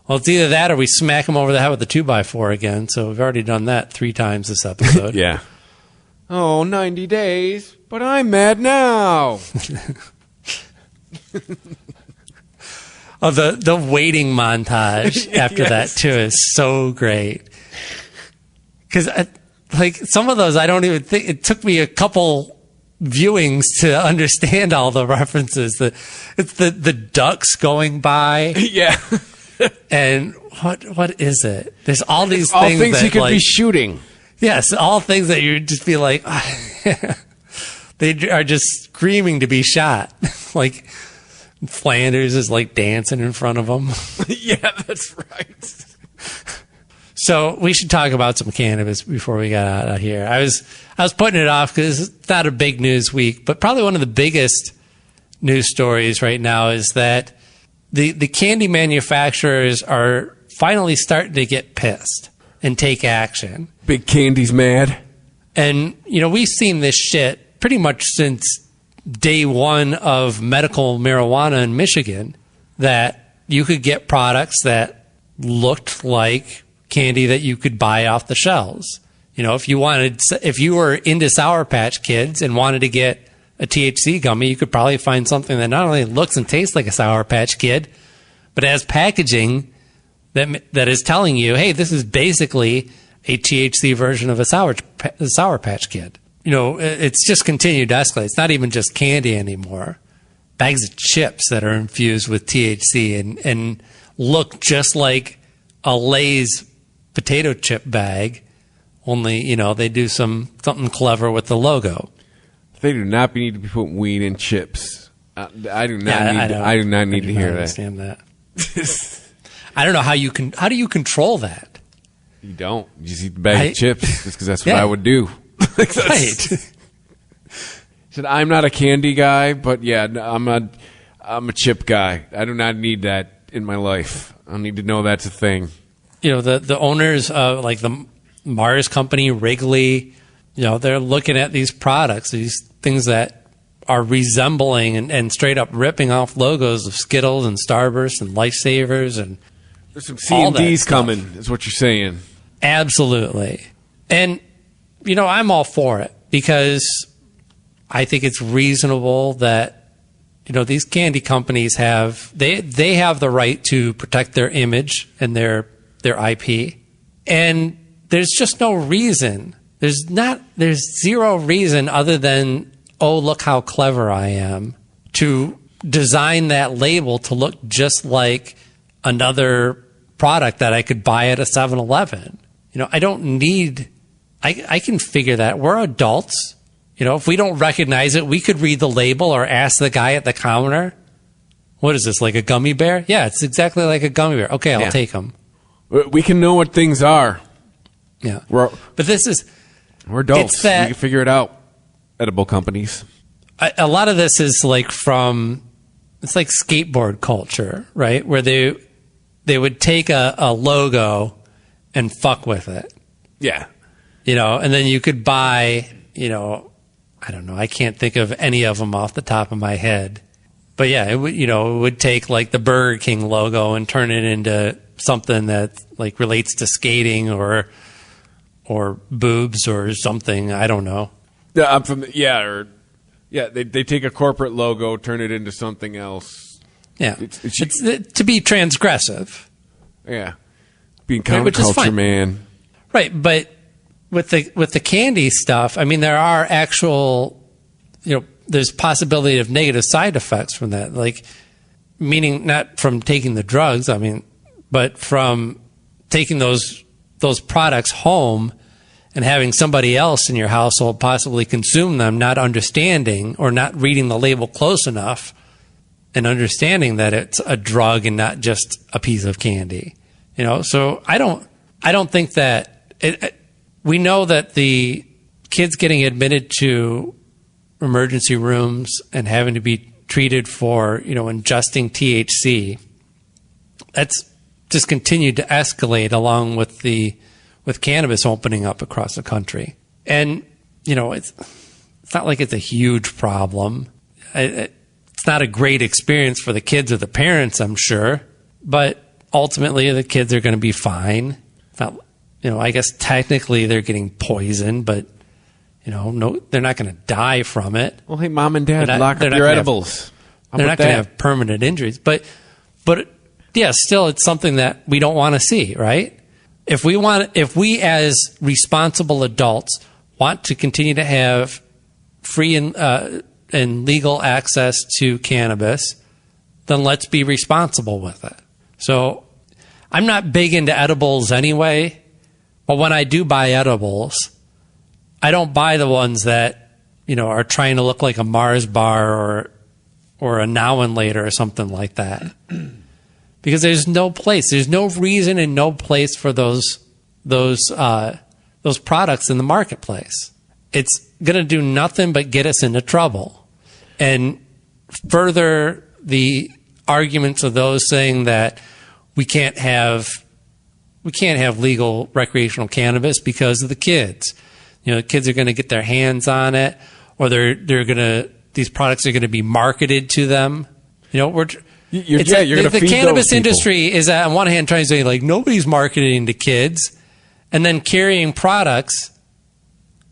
[SPEAKER 7] Well, it's either that or we smack him over the head with a 2x4 again. So we've already done that 3 times this episode.
[SPEAKER 6] Yeah. Oh, 90 days, but I'm mad now.
[SPEAKER 7] Oh, the waiting montage after that, too, is so great. Because, like, some of those I don't even think... It took me a couple viewings to understand all the references. It's the ducks going by.
[SPEAKER 6] Yeah.
[SPEAKER 7] And what is it? There's all these
[SPEAKER 6] all
[SPEAKER 7] things
[SPEAKER 6] things
[SPEAKER 7] that,
[SPEAKER 6] he could
[SPEAKER 7] like,
[SPEAKER 6] be shooting.
[SPEAKER 7] Yes, all things that you'd just be like... they are just screaming to be shot. Like... Flanders is like dancing in front of them.
[SPEAKER 6] Yeah, that's right.
[SPEAKER 7] So we should talk about some cannabis before we got out of here. I was putting it off because it's not a big news week, but probably one of the biggest news stories right now is that the candy manufacturers are finally starting to get pissed and take action.
[SPEAKER 6] Big Candy's mad.
[SPEAKER 7] And, you know, we've seen this shit pretty much since day one of medical marijuana in Michigan, that you could get products that looked like candy that you could buy off the shelves. You know, if you were into Sour Patch Kids and wanted to get a THC gummy, you could probably find something that not only looks and tastes like a Sour Patch Kid, but has packaging that is telling you, hey, this is basically a THC version of a Sour Patch Kid. You know, it's just continued to escalate. It's not even just candy anymore. Bags of chips that are infused with THC and look just like a Lay's potato chip bag, only, you know, they do something clever with the logo.
[SPEAKER 6] They do not need to be putting weed in chips. I do not need to hear that.
[SPEAKER 7] I understand that. I don't know how do you control that?
[SPEAKER 6] You don't. You just eat the bag of chips just because that's what I would do.
[SPEAKER 7] Right.
[SPEAKER 6] Said I'm not a candy guy, but yeah, I'm a chip guy. I do not need that in my life. I need to know that's a thing. You
[SPEAKER 7] know, the owners of like the Mars company, Wrigley, you know, they're looking at these products, these things that are resembling and straight up ripping off logos of Skittles and Starburst and Lifesavers, and
[SPEAKER 6] there's some C&Ds coming, is what you're saying.
[SPEAKER 7] Absolutely. And you know, I'm all for it because I think it's reasonable that, you know, these candy companies have the right to protect their image and their IP. And there's just no reason. There's zero reason other than, oh, look how clever I am, to design that label to look just like another product that I could buy at a 7-Eleven. You know, I don't need... I can figure that. We're adults. You know, if we don't recognize it, we could read the label or ask the guy at the counter, what is this, like a gummy bear? Yeah, it's exactly like a gummy bear. Okay, I'll take them.
[SPEAKER 6] We can know what things are.
[SPEAKER 7] Yeah. But this is
[SPEAKER 6] We're adults. We can figure it out. Edible companies.
[SPEAKER 7] A lot of this is like it's like skateboard culture, right? Where they would take a logo and fuck with it.
[SPEAKER 6] Yeah.
[SPEAKER 7] And then you could buy, I don't know. I can't think of any of them off the top of my head. But yeah, it would take like the Burger King logo and turn it into something that like relates to skating or boobs or something. I don't know.
[SPEAKER 6] Yeah, they take a corporate logo, turn it into something else.
[SPEAKER 7] Yeah, it's to be transgressive.
[SPEAKER 6] Yeah, being counterculture, man.
[SPEAKER 7] Right, but with the candy stuff, I mean, there are actual, there's possibility of negative side effects from that. Like, meaning not from taking the drugs, I mean, but from taking those products home and having somebody else in your household possibly consume them, not understanding or not reading the label close enough and understanding that it's a drug and not just a piece of candy. So I don't think that we know that the kids getting admitted to emergency rooms and having to be treated for, ingesting THC, that's just continued to escalate along with cannabis opening up across the country. And, it's not like it's a huge problem. It's not a great experience for the kids or the parents, I'm sure, but ultimately the kids are going to be fine. It's not, I guess technically they're getting poisoned, but no, they're not going to die from it.
[SPEAKER 6] Well, hey, mom and dad, lock up your edibles.
[SPEAKER 7] They're not going to have permanent injuries, but yeah, still, it's something that we don't want to see, right? If we as responsible adults want to continue to have free and legal access to cannabis, then let's be responsible with it. So I'm not big into edibles anyway, but when I do buy edibles, I don't buy the ones that, are trying to look like a Mars bar or a Now and Later or something like that. Because there's no reason and no place for those products in the marketplace. It's going to do nothing but get us into trouble and further the arguments of those saying that we can't have legal recreational cannabis because of the kids. The kids are going to get their hands on it, or these products are going to be marketed to them.
[SPEAKER 6] You're going to
[SPEAKER 7] the
[SPEAKER 6] feed
[SPEAKER 7] cannabis
[SPEAKER 6] those
[SPEAKER 7] industry is on one hand trying to say like nobody's marketing to kids, and then carrying products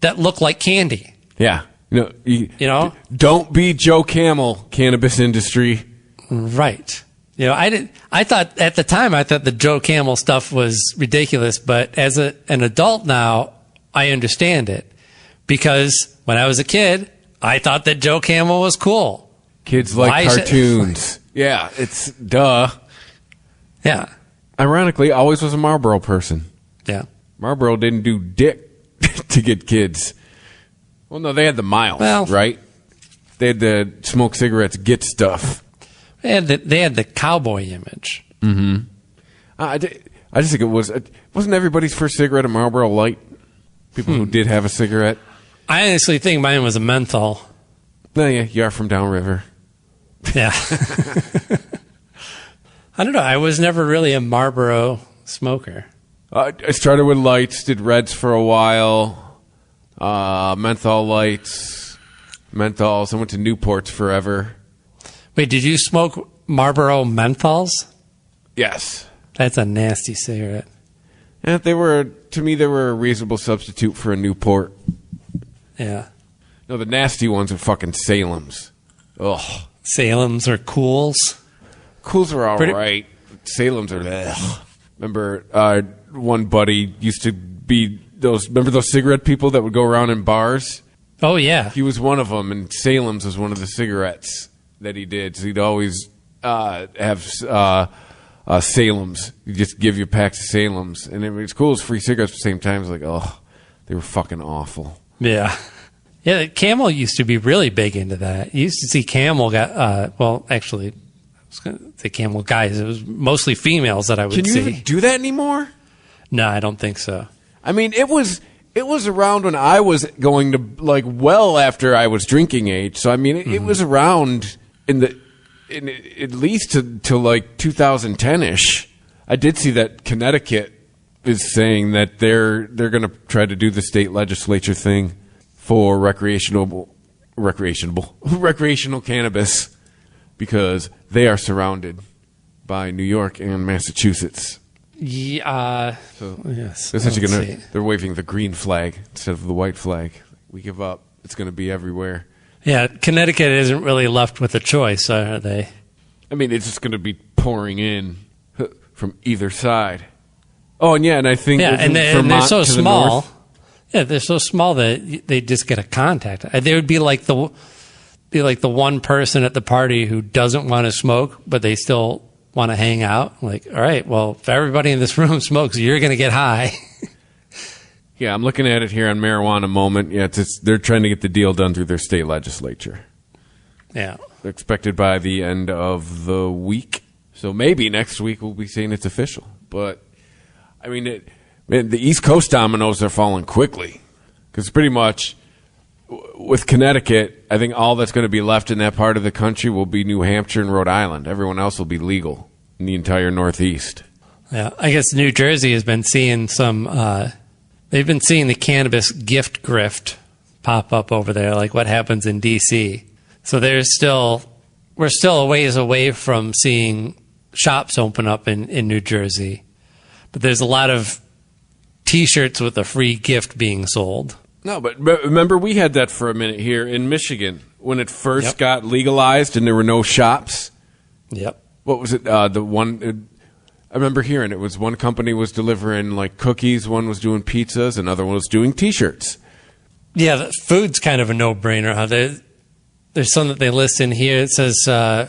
[SPEAKER 7] that look like candy.
[SPEAKER 6] Yeah, don't be Joe Camel, cannabis industry.
[SPEAKER 7] Right. I thought at the time the Joe Camel stuff was ridiculous, but as an adult now, I understand it because when I was a kid, I thought that Joe Camel was cool.
[SPEAKER 6] Kids like cartoons. Yeah, it's duh.
[SPEAKER 7] Yeah.
[SPEAKER 6] Ironically, I always was a Marlboro person.
[SPEAKER 7] Yeah.
[SPEAKER 6] Marlboro didn't do dick to get kids. Well, no, they had the miles, right? They had the smoke cigarettes, get stuff.
[SPEAKER 7] They had the cowboy image.
[SPEAKER 6] Mm-hmm. I just think it wasn't everybody's first cigarette a Marlboro Light? People who did have a cigarette.
[SPEAKER 7] I honestly think mine was a menthol.
[SPEAKER 6] No, yeah, you are from downriver.
[SPEAKER 7] Yeah. I don't know. I was never really a Marlboro smoker.
[SPEAKER 6] I started with lights, did reds for a while, menthol lights, menthols. I went to Newports forever.
[SPEAKER 7] Wait, did you smoke Marlboro menthols?
[SPEAKER 6] Yes.
[SPEAKER 7] That's a nasty cigarette.
[SPEAKER 6] Yeah, to me, they were a reasonable substitute for a Newport.
[SPEAKER 7] Yeah.
[SPEAKER 6] No, the nasty ones are fucking Salem's. Ugh.
[SPEAKER 7] Salem's or Cools?
[SPEAKER 6] Cools are all right. Salem's are... Ugh. Remember, one buddy used to be remember those cigarette people that would go around in bars?
[SPEAKER 7] Oh, yeah.
[SPEAKER 6] He was one of them, and Salem's was one of the cigarettes that he did. So he'd always have Salem's. He'd just give you packs of Salem's. And it was cool. It was free cigarettes at the same time. It was like, oh, they were fucking awful.
[SPEAKER 7] Yeah. Yeah, Camel used to be really big into that. You used to see Camel actually, I was going to say Camel guys. It was mostly females that I would see.
[SPEAKER 6] Can you even do that anymore?
[SPEAKER 7] No, I don't think so.
[SPEAKER 6] I mean, it was It was around when I was going to, like, well after I was drinking age. So, I mean, it was around at least to like 2010-ish. I did see that Connecticut is saying that they're going to try to do the state legislature thing for recreational cannabis because they are surrounded by New York and Massachusetts.
[SPEAKER 7] Yeah.
[SPEAKER 6] Yes. They're waving the green flag instead of the white flag. We give up. It's going to be everywhere.
[SPEAKER 7] Yeah, Connecticut isn't really left with a choice, are they?
[SPEAKER 6] I mean, it's just going to be pouring in from either side. Oh, and I think
[SPEAKER 7] and they're so small. Yeah, they're so small that they just get a contact. They would be like the one person at the party who doesn't want to smoke, but they still want to hang out. Like, all right, well, if everybody in this room smokes, you're going to get high.
[SPEAKER 6] Yeah, I'm looking at it here on Marijuana Moment. Yeah, they're trying to get the deal done through their state legislature.
[SPEAKER 7] Yeah.
[SPEAKER 6] They're expected by the end of the week. So maybe next week we'll be saying it's official. But, I mean, the East Coast dominoes are falling quickly. Because pretty much with Connecticut, I think all that's going to be left in that part of the country will be New Hampshire and Rhode Island. Everyone else will be legal in the entire Northeast.
[SPEAKER 7] Yeah, I guess New Jersey has been seeing some... they've been seeing the cannabis gift grift pop up over there, like what happens in D.C. So we're still a ways away from seeing shops open up in New Jersey. But there's a lot of T-shirts with a free gift being sold.
[SPEAKER 6] No, but remember we had that for a minute here in Michigan when it first got legalized and there were no shops.
[SPEAKER 7] Yep.
[SPEAKER 6] What was it? I remember hearing it was one company was delivering like cookies, one was doing pizzas, another one was doing T-shirts.
[SPEAKER 7] Yeah, the food's kind of a no-brainer. Huh? There's some that they list in here. It says for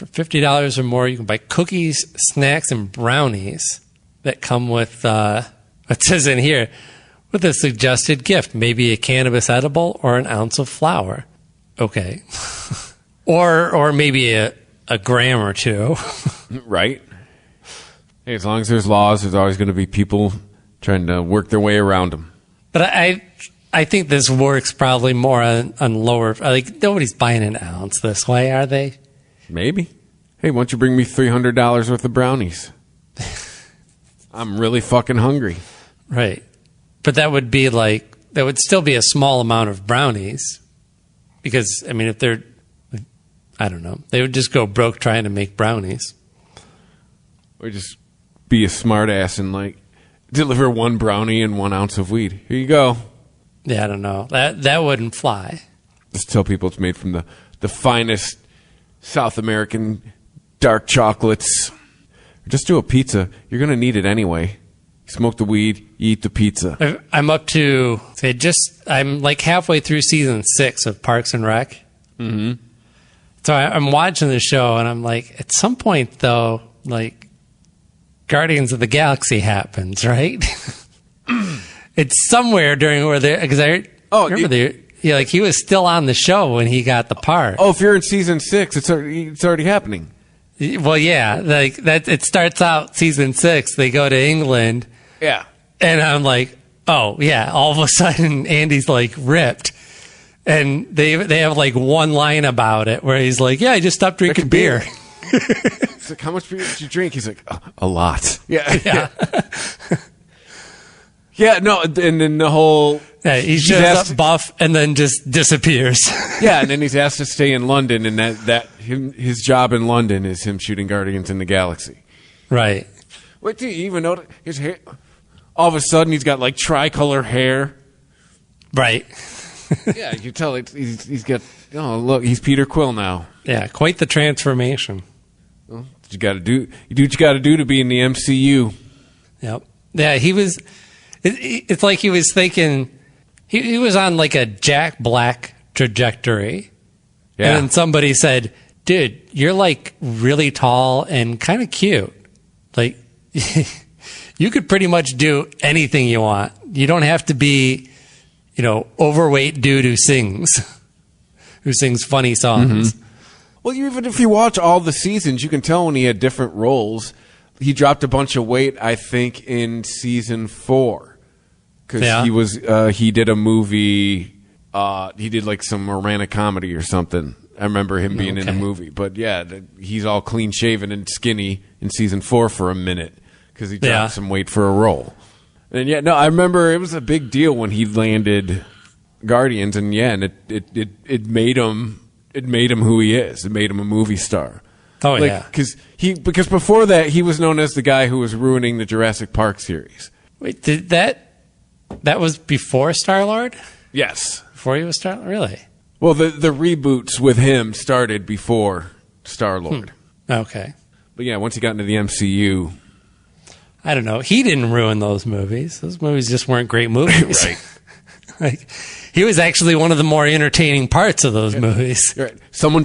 [SPEAKER 7] $50 or more, you can buy cookies, snacks, and brownies that come with, it says in here, with a suggested gift, maybe a cannabis edible or an ounce of flour. Okay. or maybe a gram or two.
[SPEAKER 6] Right. Hey, as long as there's laws, there's always going to be people trying to work their way around them.
[SPEAKER 7] But I think this works probably more on lower. Like nobody's buying an ounce this way, are they?
[SPEAKER 6] Maybe. Hey, why don't you bring me $300 worth of brownies? I'm really fucking hungry.
[SPEAKER 7] Right. But that would still be a small amount of brownies. Because, I mean, if they're, I don't know, they would just go broke trying to make brownies.
[SPEAKER 6] Or just be a smart ass and like deliver one brownie and 1 ounce of weed. Here you go.
[SPEAKER 7] Yeah, I don't know. That wouldn't fly.
[SPEAKER 6] Just tell people it's made from the finest South American dark chocolates. Just do a pizza. You're going to need it anyway. Smoke the weed, you eat the pizza.
[SPEAKER 7] I'm up to, I'm like halfway through season 6 of Parks and Rec.
[SPEAKER 6] Mm-hmm.
[SPEAKER 7] So I'm watching the show and I'm like, at some point though, like Guardians of the Galaxy happens, right? It's somewhere during where they're, because like he was still on the show when he got the part.
[SPEAKER 6] Oh, if you're in season 6, it's already happening.
[SPEAKER 7] Well, yeah, like that. It starts out season 6. They go to England.
[SPEAKER 6] Yeah,
[SPEAKER 7] and I'm like, oh yeah. All of a sudden, Andy's like ripped, and they have like one line about it where he's like, yeah, I just stopped drinking beer.
[SPEAKER 6] It's like, how much beer did you drink? He's like, a lot. Yeah. Yeah, no, and then the whole...
[SPEAKER 7] Yeah, he shows up buff and then just disappears.
[SPEAKER 6] Yeah, and then he's asked to stay in London, and his job in London is him shooting Guardians in the Galaxy.
[SPEAKER 7] Right.
[SPEAKER 6] Wait, do you even know his hair? All of a sudden, he's got, like, tricolor hair.
[SPEAKER 7] Right.
[SPEAKER 6] Yeah, you tell he's got... Oh, look, he's Peter Quill now.
[SPEAKER 7] Yeah, quite the transformation.
[SPEAKER 6] Well, you do what you got to do to be in the MCU.
[SPEAKER 7] Yep. Yeah, he was... It's like he was thinking he was on like a Jack Black trajectory. Yeah. And then somebody said, dude, you're like really tall and kind of cute. Like you could pretty much do anything you want. You don't have to be, overweight dude who sings funny songs.
[SPEAKER 6] Mm-hmm. Well, even if you watch all the seasons, you can tell when he had different roles. He dropped a bunch of weight, I think, in season 4. because he did a movie. He did like some romantic comedy or something. I remember him being in a movie. But yeah, he's all clean shaven and skinny in season 4 for a minute because he dropped some weight for a role. And I remember it was a big deal when he landed Guardians, and it made him who he is. It made him a movie star.
[SPEAKER 7] Oh, yeah.
[SPEAKER 6] Because before that, he was known as the guy who was ruining the Jurassic Park series.
[SPEAKER 7] Wait, that was before Star-Lord?
[SPEAKER 6] Yes.
[SPEAKER 7] Before he was Star-Lord? Really?
[SPEAKER 6] Well, the reboots with him started before Star-Lord.
[SPEAKER 7] Okay.
[SPEAKER 6] But yeah, once he got into the MCU...
[SPEAKER 7] I don't know. He didn't ruin those movies. Those movies just weren't great movies.
[SPEAKER 6] Right.
[SPEAKER 7] He was actually one of the more entertaining parts of those movies.
[SPEAKER 6] Right. Someone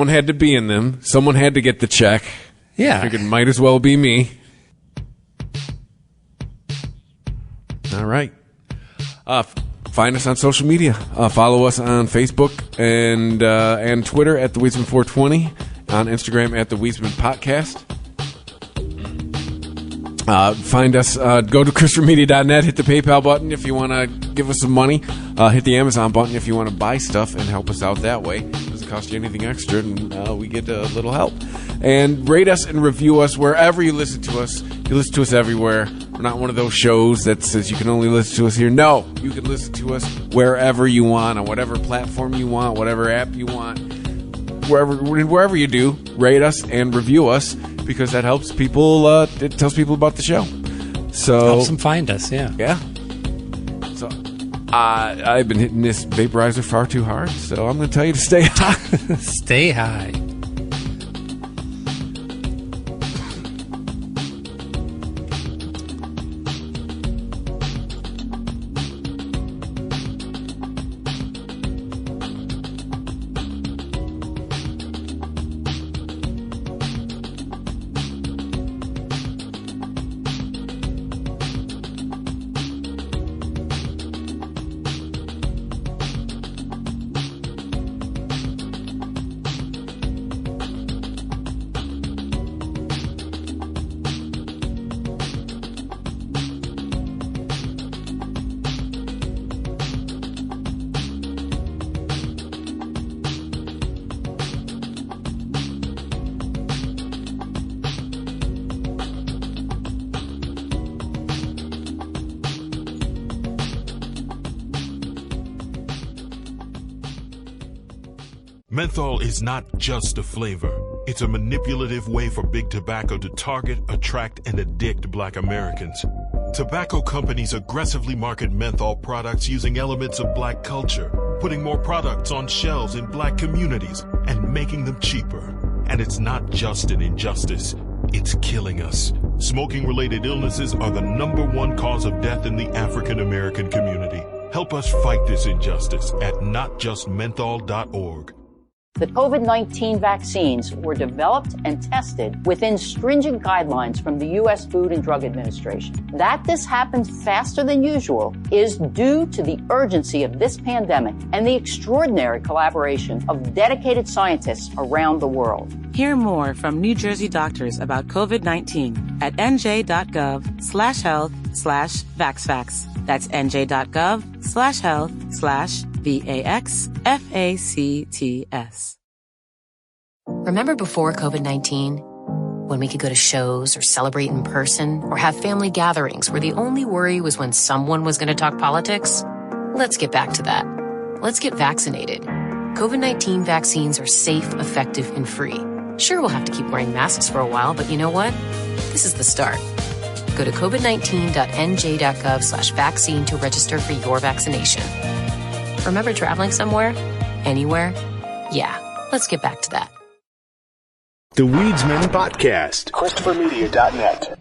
[SPEAKER 6] had to be in them. Someone had to get the check.
[SPEAKER 7] Yeah.
[SPEAKER 6] I figured it might as well be me. All right. Find us on social media. Follow us on Facebook and Twitter at the Weedsman420, on Instagram at the Weedsman Podcast. Find us, go to ChristopherMedia.net, hit the PayPal button if you want to give us some money, hit the Amazon button if you want to buy stuff and help us out that way. It doesn't cost you anything extra, and we get a little help. And rate us and review us wherever you listen to us. You listen to us everywhere. We're not one of those shows that says you can only listen to us here. No, you can listen to us wherever you want, on whatever platform you want, whatever app you want. Wherever you do, rate us and review us, because that helps people. It tells people about the show. So
[SPEAKER 7] helps them find us. Yeah.
[SPEAKER 6] So I've been hitting this vaporizer far too hard, so I'm going to tell you to stay high.
[SPEAKER 7] Stay high.
[SPEAKER 16] Menthol is not just a flavor. It's a manipulative way for big tobacco to target, attract, and addict Black Americans. Tobacco companies aggressively market menthol products using elements of Black culture, putting more products on shelves in Black communities and making them cheaper. And it's not just an injustice. It's killing us. Smoking-related illnesses are the #1 cause of death in the African American community. Help us fight this injustice at notjustmenthol.org.
[SPEAKER 9] The COVID-19 vaccines were developed and tested within stringent guidelines from the U.S. Food and Drug Administration. That this happened faster than usual is due to the urgency of this pandemic and the extraordinary collaboration of dedicated scientists around the world.
[SPEAKER 17] Hear more from New Jersey doctors about COVID-19 at nj.gov/health/vaxfax. That's nj.gov/health/VAXFACTS.
[SPEAKER 3] Remember before COVID-19, when we could go to shows or celebrate in person or have family gatherings where the only worry was when someone was going to talk politics? Let's get back to that. Let's get vaccinated. COVID-19 vaccines are safe, effective, and free. Sure, we'll have to keep wearing masks for a while, but you know what? This is the start. Go to covid19.nj.gov/vaccine to register for your vaccination. Remember traveling somewhere? Anywhere? Yeah, let's get back to that.
[SPEAKER 1] The Weedsman Podcast. ChristopherMedia.net.